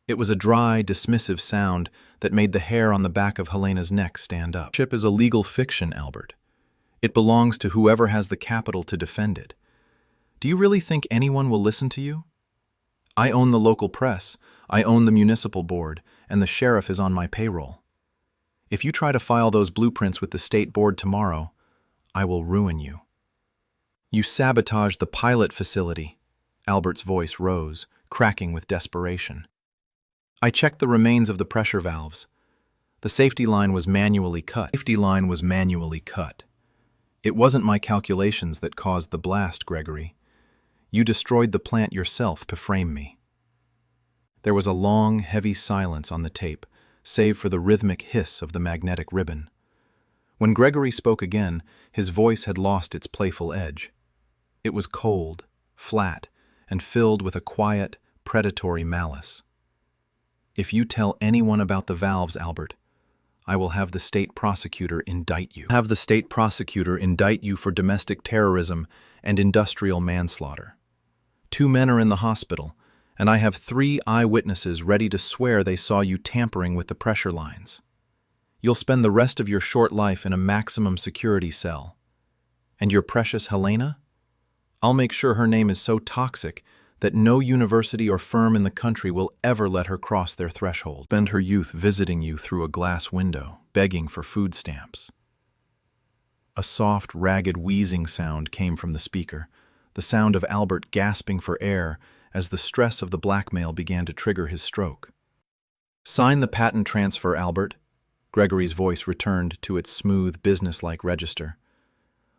It was a dry, dismissive sound that made the hair on the back of Helena's neck stand up. Chip is a legal fiction, Albert. It belongs to whoever has the capital to defend it. Do you really think anyone will listen to you? I own the local press, I own the municipal board, and the sheriff is on my payroll. If you try to file those blueprints with the state board tomorrow, I will ruin you. You sabotaged the pilot facility. Albert's voice rose, cracking with desperation. I checked the remains of the pressure valves. The safety line was manually cut. It wasn't my calculations that caused the blast, Gregory. You destroyed the plant yourself to frame me. There was a long, heavy silence on the tape, save for the rhythmic hiss of the magnetic ribbon. When Gregory spoke again, his voice had lost its playful edge. It was cold, flat, and filled with a quiet, predatory malice. If you tell anyone about the valves, Albert, I will have the state prosecutor indict you. Have the state prosecutor indict you for domestic terrorism and industrial manslaughter. 2 men are in the hospital, and I have 3 eyewitnesses ready to swear they saw you tampering with the pressure lines. You'll spend the rest of your short life in a maximum security cell. And your precious Helena? I'll make sure her name is so toxic that no university or firm in the country will ever let her cross their threshold. Spend her youth visiting you through a glass window, begging for food stamps. A soft, ragged wheezing sound came from the speaker, the sound of Albert gasping for air as the stress of the blackmail began to trigger his stroke. Sign the patent transfer, Albert. Gregory's voice returned to its smooth, businesslike register.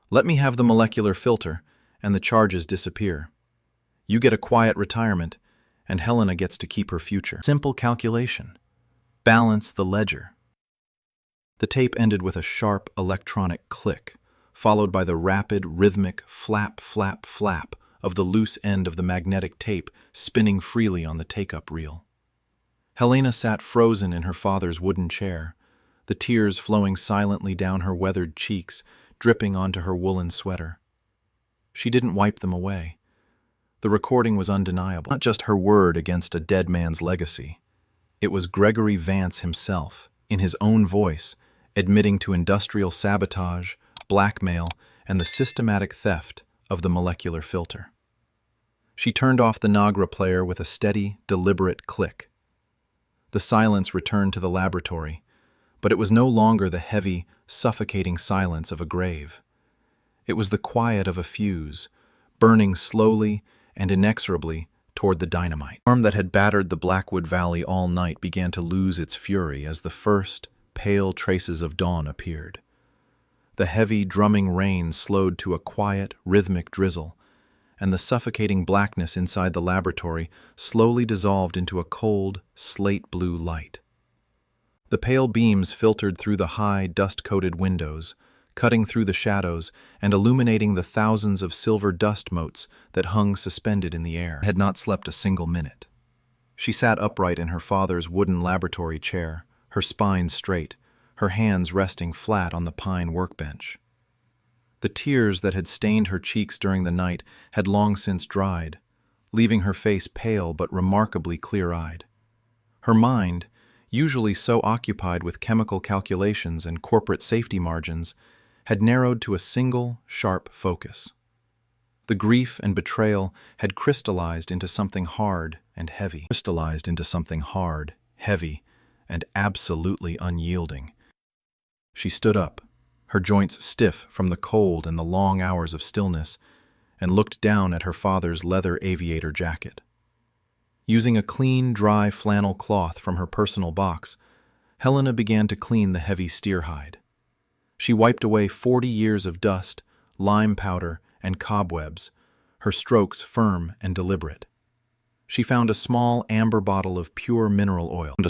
Let me have the molecular filter, and the charges disappear. You get a quiet retirement, and Helena gets to keep her future. Simple calculation. Balance the ledger. The tape ended with a sharp electronic click, followed by the rapid, rhythmic flap, flap, flap of the loose end of the magnetic tape spinning freely on the take-up reel. Helena sat frozen in her father's wooden chair, the tears flowing silently down her weathered cheeks, dripping onto her woolen sweater. She didn't wipe them away. The recording was undeniable. Not just her word against a dead man's legacy. It was Gregory Vance himself, in his own voice, admitting to industrial sabotage, blackmail, and the systematic theft of the molecular filter. She turned off the Nagra player with a steady, deliberate click. The silence returned to the laboratory, but it was no longer the heavy, suffocating silence of a grave. It was the quiet of a fuse, burning slowly and inexorably toward the dynamite. The storm that had battered the Blackwood Valley all night began to lose its fury as the first, pale traces of dawn appeared. The heavy, drumming rain slowed to a quiet, rhythmic drizzle, and the suffocating blackness inside the laboratory slowly dissolved into a cold, slate-blue light. The pale beams filtered through the high, dust-coated windows, cutting through the shadows and illuminating the thousands of silver dust motes that hung suspended in the air. Had not slept a single minute. She sat upright in her father's wooden laboratory chair, her spine straight, her hands resting flat on the pine workbench. The tears that had stained her cheeks during the night had long since dried, leaving her face pale but remarkably clear-eyed. Her mind, usually so occupied with chemical calculations and corporate safety margins, had narrowed to a single, sharp focus. The grief and betrayal had crystallized into something hard and heavy. Crystallized into something hard, heavy, and absolutely unyielding. She stood up, her joints stiff from the cold and the long hours of stillness, and looked down at her father's leather aviator jacket. Using a clean, dry flannel cloth from her personal box, Helena began to clean the heavy steer hide. She wiped away 40 years of dust, lime powder, and cobwebs, her strokes firm and deliberate. She found a small amber bottle of pure mineral oil.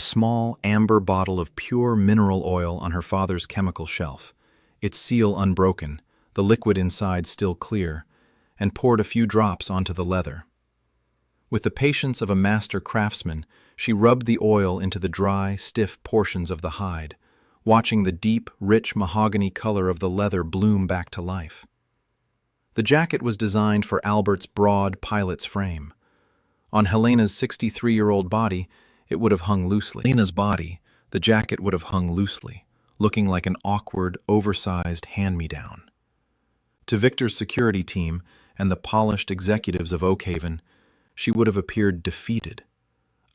On her father's chemical shelf, its seal unbroken, the liquid inside still clear, and poured a few drops onto the leather. With the patience of a master craftsman, she rubbed the oil into the dry, stiff portions of the hide, watching the deep, rich mahogany color of the leather bloom back to life. The jacket was designed for Albert's broad pilot's frame. On Helena's 63-year-old body, it would have hung loosely. The jacket would have hung loosely, looking like an awkward, oversized hand-me-down. To Victor's security team and the polished executives of Oakhaven, she would have appeared defeated,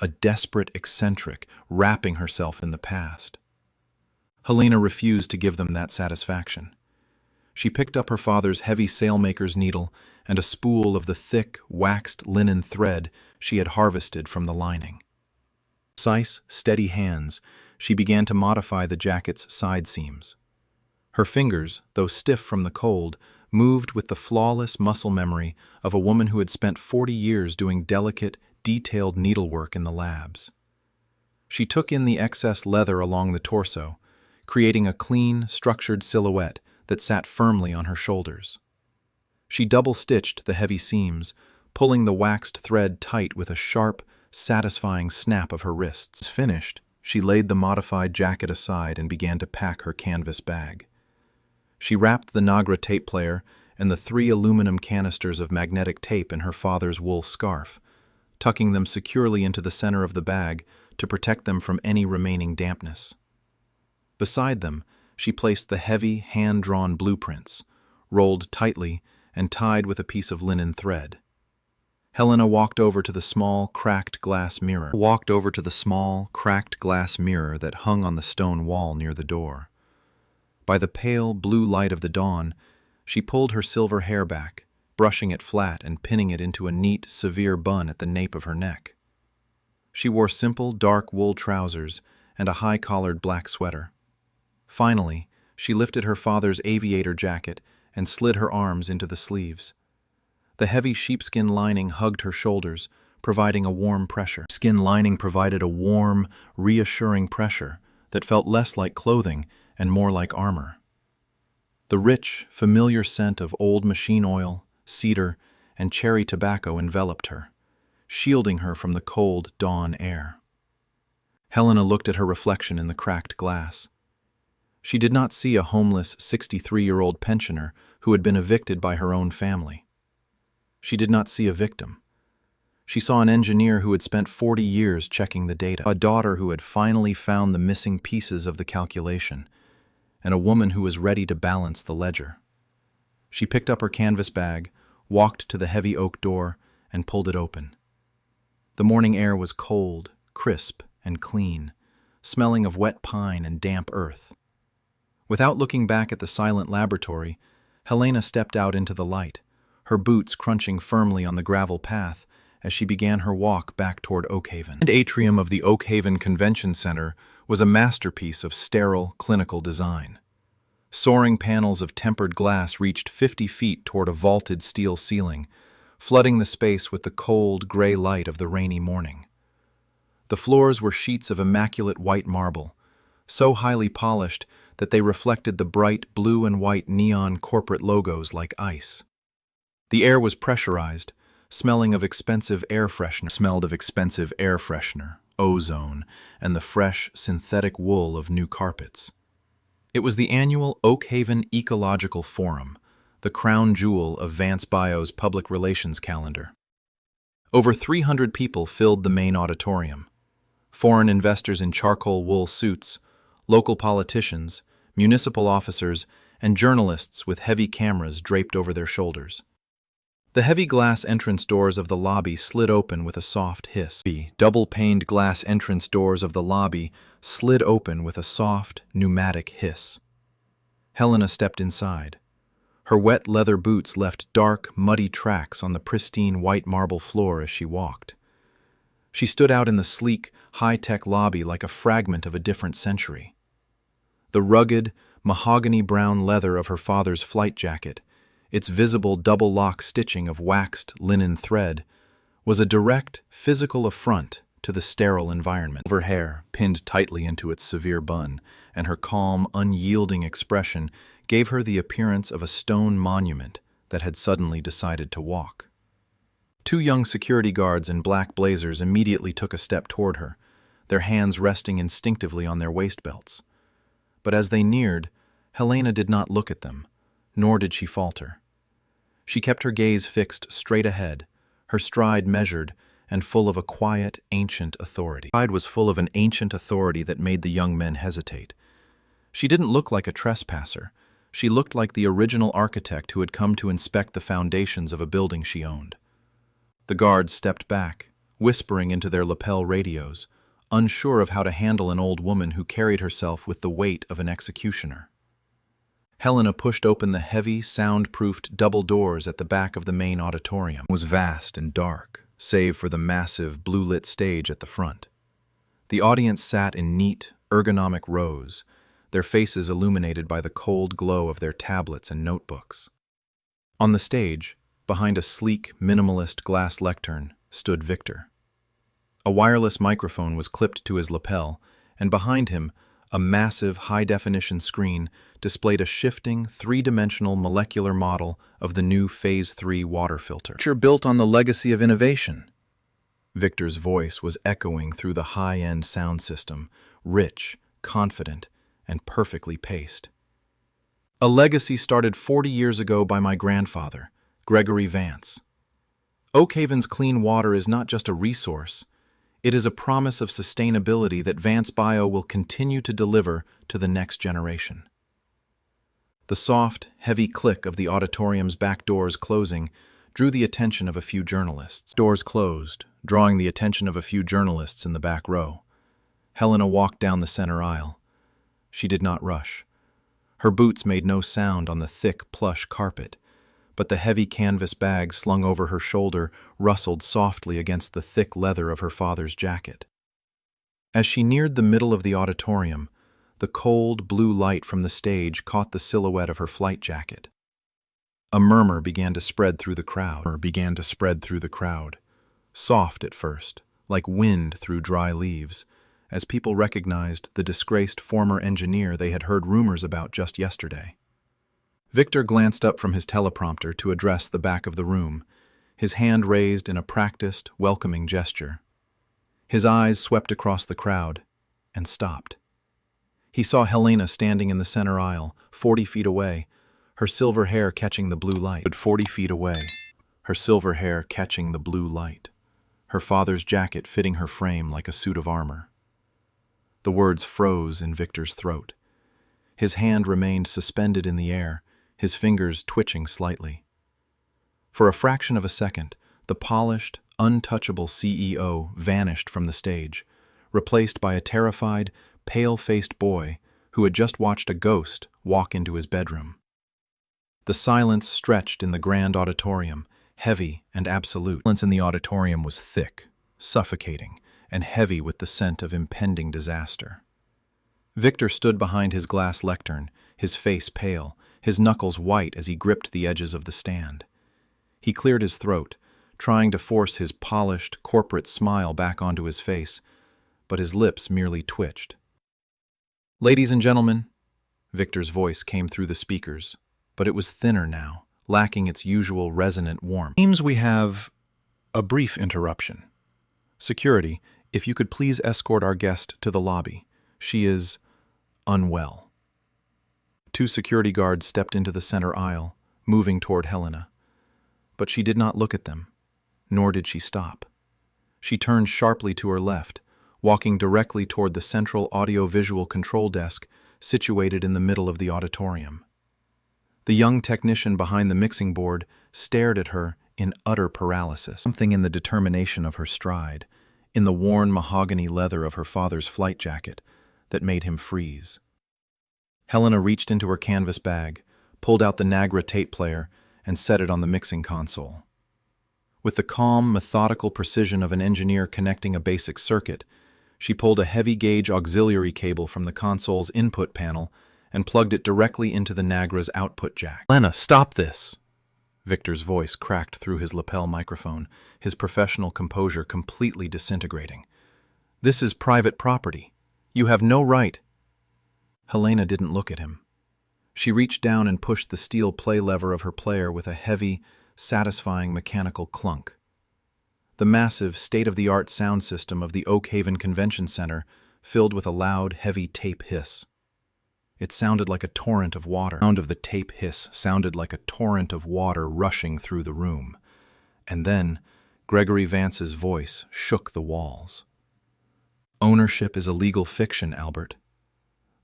a desperate eccentric wrapping herself in the past. Helena refused to give them that satisfaction. She picked up her father's heavy sailmaker's needle and a spool of the thick, waxed linen thread she had harvested from the lining. With precise, steady hands, she began to modify the jacket's side seams. Her fingers, though stiff from the cold, moved with the flawless muscle memory of a woman who had spent 40 years doing delicate, detailed needlework in the labs. She took in the excess leather along the torso, creating a clean, structured silhouette that sat firmly on her shoulders. She double-stitched the heavy seams, pulling the waxed thread tight with a sharp, satisfying snap of her wrists. Finished, she laid the modified jacket aside and began to pack her canvas bag. She wrapped the Nagra tape player and the 3 aluminum canisters of magnetic tape in her father's wool scarf, tucking them securely into the center of the bag to protect them from any remaining dampness. Beside them, she placed the heavy, hand-drawn blueprints, rolled tightly and tied with a piece of linen thread. Helena walked over to the small, cracked glass mirror that hung on the stone wall near the door. By the pale, blue light of the dawn, she pulled her silver hair back, brushing it flat and pinning it into a neat, severe bun at the nape of her neck. She wore simple, dark wool trousers and a high-collared black sweater. Finally, she lifted her father's aviator jacket and slid her arms into the sleeves. The heavy sheepskin lining hugged her shoulders, providing a warm pressure. Skin lining provided a warm, reassuring pressure that felt less like clothing and more like armor. The rich, familiar scent of old machine oil, cedar, and cherry tobacco enveloped her, shielding her from the cold dawn air. Helena looked at her reflection in the cracked glass. She did not see a homeless 63-year-old pensioner who had been evicted by her own family. She did not see a victim. She saw an engineer who had spent 40 years checking the data, a daughter who had finally found the missing pieces of the calculation, and a woman who was ready to balance the ledger. She picked up her canvas bag, walked to the heavy oak door, and pulled it open. The morning air was cold, crisp, and clean, smelling of wet pine and damp earth. Without looking back at the silent laboratory, Helena stepped out into the light, her boots crunching firmly on the gravel path as she began her walk back toward Oakhaven. The atrium of the Oakhaven Convention Center was a masterpiece of sterile, clinical design. Soaring panels of tempered glass reached 50 feet toward a vaulted steel ceiling, flooding the space with the cold, gray light of the rainy morning. The floors were sheets of immaculate white marble, so highly polished that they reflected the bright blue and white neon corporate logos like ice. The air was pressurized, smelling of expensive air freshener, ozone, and the fresh, synthetic wool of new carpets. It was the annual Oakhaven Ecological Forum, the crown jewel of Vance Bio's public relations calendar. Over 300 people filled the main auditorium. Foreign investors in charcoal wool suits, local politicians, municipal officers, and journalists with heavy cameras draped over their shoulders. The heavy glass entrance doors of the lobby slid open with a soft hiss. The double-paned glass entrance doors of the lobby slid open with a soft, pneumatic hiss. Helena stepped inside. Her wet leather boots left dark, muddy tracks on the pristine white marble floor as she walked. She stood out in the sleek, high-tech lobby like a fragment of a different century. The rugged, mahogany-brown leather of her father's flight jacket, its visible double-lock stitching of waxed linen thread, was a direct, physical affront to the sterile environment. Her hair, pinned tightly into its severe bun, and her calm, unyielding expression gave her the appearance of a stone monument that had suddenly decided to walk. 2 young security guards in black blazers immediately took a step toward her, their hands resting instinctively on their waist belts. But as they neared, Helena did not look at them, nor did she falter. She kept her gaze fixed straight ahead, her stride measured and full of a quiet, ancient authority. Her stride was full of an ancient authority that made the young men hesitate. She didn't look like a trespasser. She looked like the original architect who had come to inspect the foundations of a building she owned. The guards stepped back, whispering into their lapel radios, unsure of how to handle an old woman who carried herself with the weight of an executioner. Helena pushed open the heavy, sound-proofed double doors at the back of the main auditorium. It was vast and dark, save for the massive, blue-lit stage at the front. The audience sat in neat, ergonomic rows, their faces illuminated by the cold glow of their tablets and notebooks. On the stage, behind a sleek, minimalist glass lectern, stood Victor. A wireless microphone was clipped to his lapel, and behind him, a massive, high-definition screen displayed a shifting, 3-dimensional molecular model of the new Phase 3 water filter. Built on the legacy of innovation. Victor's voice was echoing through the high-end sound system, rich, confident, and perfectly paced. A legacy started 40 years ago by my grandfather, Gregory Vance. Oakhaven's clean water is not just a resource, it is a promise of sustainability that Vance Bio will continue to deliver to the next generation. The soft, heavy click of the auditorium's back doors closing drew the attention of a few journalists. Doors closed, drawing the attention of a few journalists in the back row. Helena walked down the center aisle. She did not rush. Her boots made no sound on the thick, plush carpet, but the heavy canvas bag slung over her shoulder rustled softly against the thick leather of her father's jacket. As she neared the middle of the auditorium, the cold, blue light from the stage caught the silhouette of her flight jacket. A murmur began to spread through the crowd. Soft at first, like wind through dry leaves, as people recognized the disgraced former engineer they had heard rumors about just yesterday. Victor glanced up from his teleprompter to address the back of the room, his hand raised in a practiced, welcoming gesture. His eyes swept across the crowd and stopped. He saw Helena standing in the center aisle, 40 feet away, her silver hair catching the blue light. 40 feet away, her silver hair catching the blue light, her father's jacket fitting her frame like a suit of armor. The words froze in Victor's throat. His hand remained suspended in the air, his fingers twitching slightly. For a fraction of a second, the polished, untouchable CEO vanished from the stage, replaced by a terrified, pale-faced boy who had just watched a ghost walk into his bedroom. The silence stretched in the grand auditorium, heavy and absolute. The silence in the auditorium was thick, suffocating, and heavy with the scent of impending disaster. Victor stood behind his glass lectern, his face pale, his knuckles white as he gripped the edges of the stand. He cleared his throat, trying to force his polished, corporate smile back onto his face, but his lips merely twitched. "Ladies and gentlemen," Victor's voice came through the speakers, but it was thinner now, lacking its usual resonant warmth. "Seems we have a brief interruption. Security, if you could please escort our guest to the lobby. She is unwell." 2 security guards stepped into the center aisle, moving toward Helena. But she did not look at them, nor did she stop. She turned sharply to her left, walking directly toward the central audio-visual control desk situated in the middle of the auditorium. The young technician behind the mixing board stared at her in utter paralysis. Something in the determination of her stride, in the worn mahogany leather of her father's flight jacket, that made him freeze. Helena reached into her canvas bag, pulled out the Nagra tape player, and set it on the mixing console. With the calm, methodical precision of an engineer connecting a basic circuit, she pulled a heavy-gauge auxiliary cable from the console's input panel and plugged it directly into the Nagra's output jack. "Helena, stop this!" Victor's voice cracked through his lapel microphone, his professional composure completely disintegrating. "This is private property. You have no right." Helena didn't look at him. She reached down and pushed the steel play lever of her player with a heavy, satisfying mechanical clunk. The massive, state-of-the-art sound system of the Oakhaven Convention Center filled with a loud, heavy tape hiss. It sounded like a torrent of water. The sound of the tape hiss sounded like a torrent of water rushing through the room. And then, Gregory Vance's voice shook the walls. "Ownership is a legal fiction, Albert."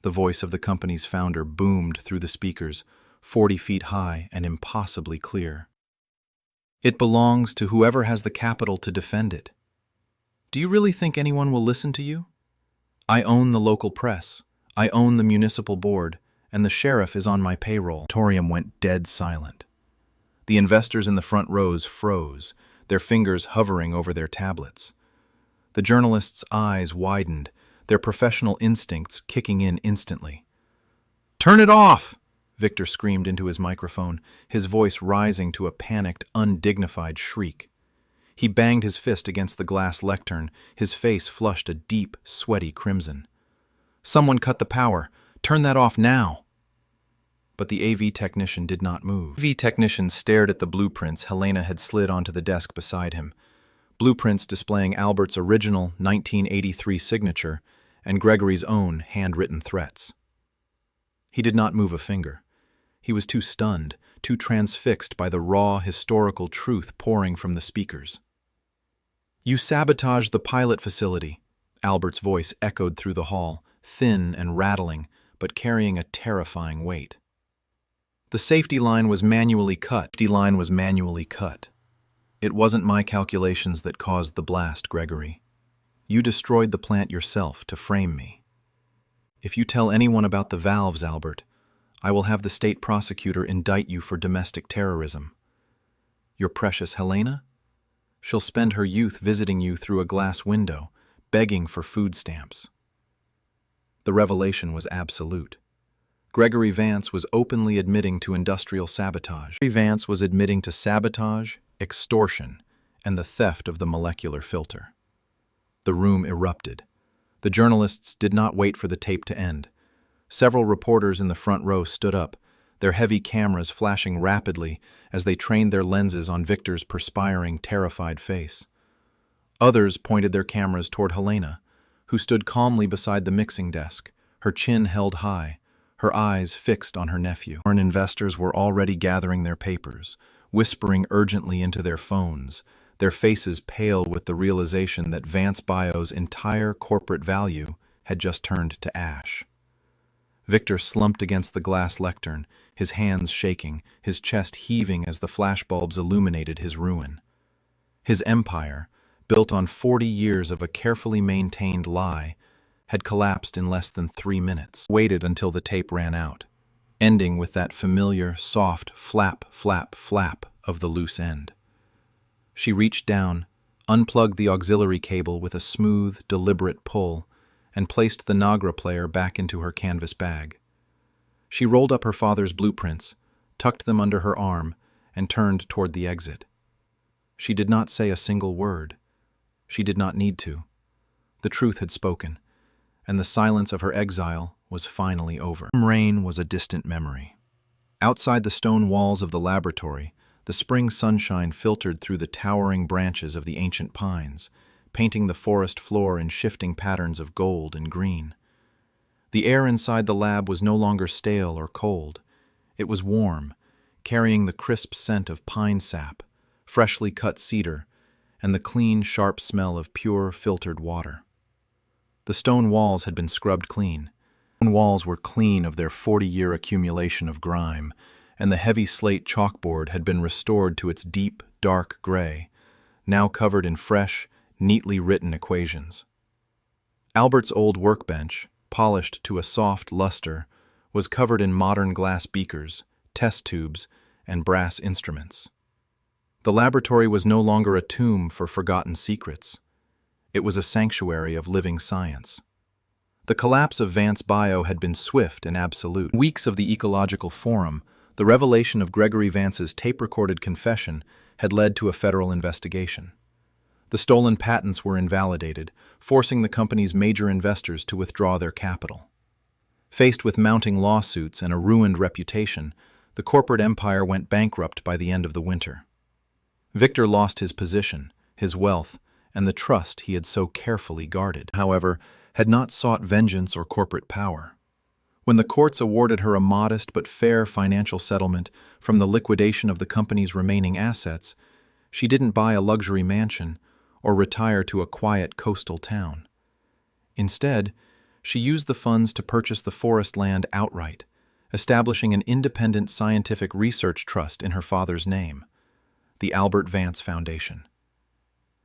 The voice of the company's founder boomed through the speakers, 40 feet high and impossibly clear. "It belongs to whoever has the capital to defend it. Do you really think anyone will listen to you? I own the local press, I own the municipal board, and the sheriff is on my payroll." The auditorium went dead silent. The investors in the front rows froze, their fingers hovering over their tablets. The journalists' eyes widened, their professional instincts kicking in instantly. "Turn it off!" Victor screamed into his microphone, his voice rising to a panicked, undignified shriek. He banged his fist against the glass lectern, his face flushed a deep, sweaty crimson. "Someone cut the power! Turn that off now!" But the AV technician did not move. The AV technician stared at the blueprints Helena had slid onto the desk beside him, blueprints displaying Albert's original 1983 signature and Gregory's own handwritten threats. He did not move a finger. He was too stunned, too transfixed by the raw historical truth pouring from the speakers. "You sabotaged the pilot facility," Albert's voice echoed through the hall, thin and rattling, but carrying a terrifying weight. "The safety line was manually cut. It wasn't my calculations that caused the blast, Gregory. You destroyed the plant yourself to frame me. If you tell anyone about the valves, Albert, I will have the state prosecutor indict you for domestic terrorism. Your precious Helena? She'll spend her youth visiting you through a glass window, begging for food stamps." The revelation was absolute. Gregory Vance was openly admitting to industrial sabotage. Gregory Vance was admitting to sabotage, extortion, and the theft of the molecular filter. The room erupted. The journalists did not wait for the tape to end. Several reporters in the front row stood up, their heavy cameras flashing rapidly as they trained their lenses on Victor's perspiring, terrified face. Others pointed their cameras toward Helena, who stood calmly beside the mixing desk, her chin held high, her eyes fixed on her nephew. Foreign investors were already gathering their papers, whispering urgently into their phones, their faces pale with the realization that Vance Bio's entire corporate value had just turned to ash. Victor slumped against the glass lectern, his hands shaking, his chest heaving as the flashbulbs illuminated his ruin. His empire, built on 40 years of a carefully maintained lie, had collapsed in less than 3 minutes. Waited until the tape ran out, ending with that familiar, soft flap, flap, flap of the loose end. She reached down, unplugged the auxiliary cable with a smooth, deliberate pull, and placed the Nagra player back into her canvas bag. She rolled up her father's blueprints, tucked them under her arm, and turned toward the exit. She did not say a single word. She did not need to. The truth had spoken, and the silence of her exile was finally over. Rain was a distant memory. Outside the stone walls of the laboratory, the spring sunshine filtered through the towering branches of the ancient pines, painting the forest floor in shifting patterns of gold and green. The air inside the lab was no longer stale or cold. It was warm, carrying the crisp scent of pine sap, freshly cut cedar, and the clean, sharp smell of pure, filtered water. The stone walls had been scrubbed clean. The walls were clean of their 40-year accumulation of grime, and the heavy slate chalkboard had been restored to its deep, dark gray, now covered in fresh, neatly written equations. Albert's old workbench, polished to a soft luster, was covered in modern glass beakers, test tubes, and brass instruments. The laboratory was no longer a tomb for forgotten secrets. It was a sanctuary of living science. The collapse of Vance Bio had been swift and absolute. Weeks of the Ecological Forum, the revelation of Gregory Vance's tape-recorded confession had led to a federal investigation. The stolen patents were invalidated, forcing the company's major investors to withdraw their capital. Faced with mounting lawsuits and a ruined reputation, the corporate empire went bankrupt by the end of the winter. Victor lost his position, his wealth, and the trust he had so carefully guarded. However, had not sought vengeance or corporate power. When the courts awarded her a modest but fair financial settlement from the liquidation of the company's remaining assets, she didn't buy a luxury mansion or retire to a quiet coastal town. Instead, she used the funds to purchase the forest land outright, establishing an independent scientific research trust in her father's name, the Albert Vance Foundation.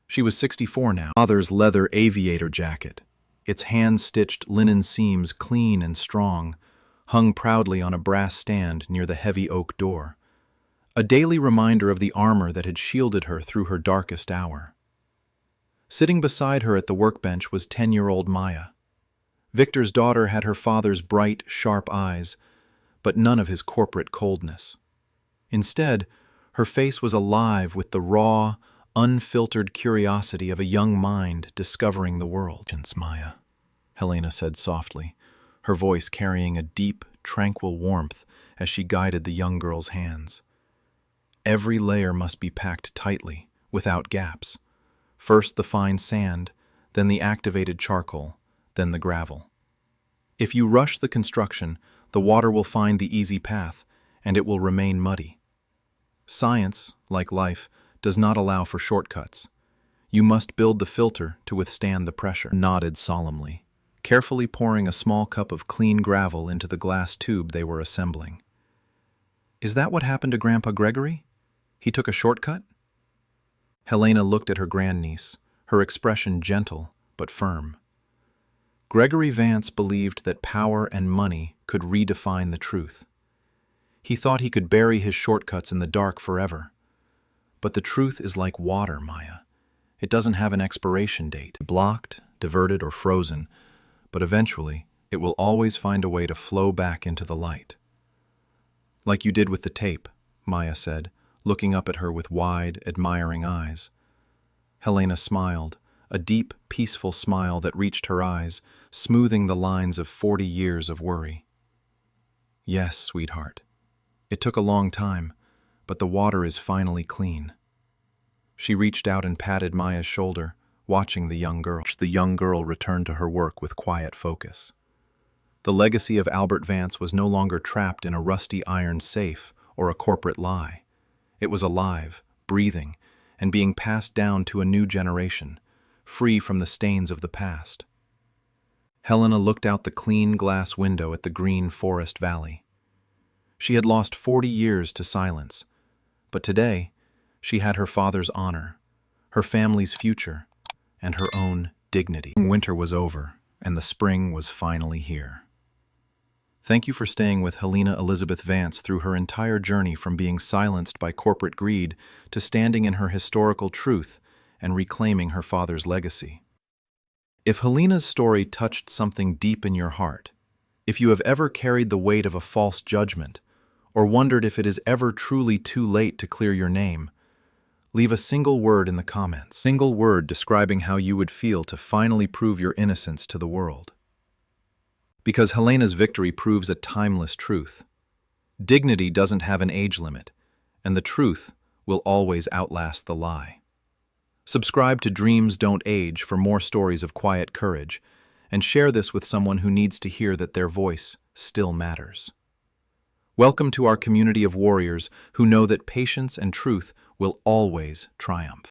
She was 64 now. Father's leather aviator jacket, its hand-stitched linen seams clean and strong, hung proudly on a brass stand near the heavy oak door, a daily reminder of the armor that had shielded her through her darkest hour. Sitting beside her at the workbench was 10-year-old Maya. Victor's daughter had her father's bright, sharp eyes, but none of his corporate coldness. Instead, her face was alive with the raw, unfiltered curiosity of a young mind discovering the world. "Maya," Helena said softly, her voice carrying a deep, tranquil warmth as she guided the young girl's hands. "Every layer must be packed tightly, without gaps. First the fine sand, then the activated charcoal, then the gravel. If you rush the construction, the water will find the easy path, and it will remain muddy. Science, like life, does not allow for shortcuts. You must build the filter to withstand the pressure. Nodded solemnly, carefully pouring a small cup of clean gravel into the glass tube they were assembling. Is that what happened to Grandpa Gregory? He took a shortcut? Helena looked at her grandniece, her expression gentle but firm. Gregory Vance believed that power and money could redefine the truth. He thought he could bury his shortcuts in the dark forever. But the truth is like water, Maya. It doesn't have an expiration date, blocked, diverted, or frozen, but eventually it will always find a way to flow back into the light. Like you did with the tape, Maya said, looking up at her with wide, admiring eyes. Helena smiled, a deep, peaceful smile that reached her eyes, smoothing the lines of 40 years of worry. Yes, sweetheart. It took a long time, but the water is finally clean. She reached out and patted Maya's shoulder, watching the young girl. The young girl returned to her work with quiet focus. The legacy of Albert Vance was no longer trapped in a rusty iron safe or a corporate lie. It was alive, breathing, and being passed down to a new generation, free from the stains of the past. Helena looked out the clean glass window at the green forest valley. She had lost 40 years to silence, but today she had her father's honor, her family's future, and her own dignity. Winter was over, and the spring was finally here. Thank you for staying with Helena Elizabeth Vance through her entire journey from being silenced by corporate greed to standing in her historical truth and reclaiming her father's legacy. If Helena's story touched something deep in your heart, if you have ever carried the weight of a false judgment, or wondered if it is ever truly too late to clear your name, leave a single word in the comments. Single word describing how you would feel to finally prove your innocence to the world. Because Helena's victory proves a timeless truth. Dignity doesn't have an age limit, and the truth will always outlast the lie. Subscribe to Dreams Don't Age for more stories of quiet courage, and share this with someone who needs to hear that their voice still matters. Welcome to our community of warriors who know that patience and truth will always triumph.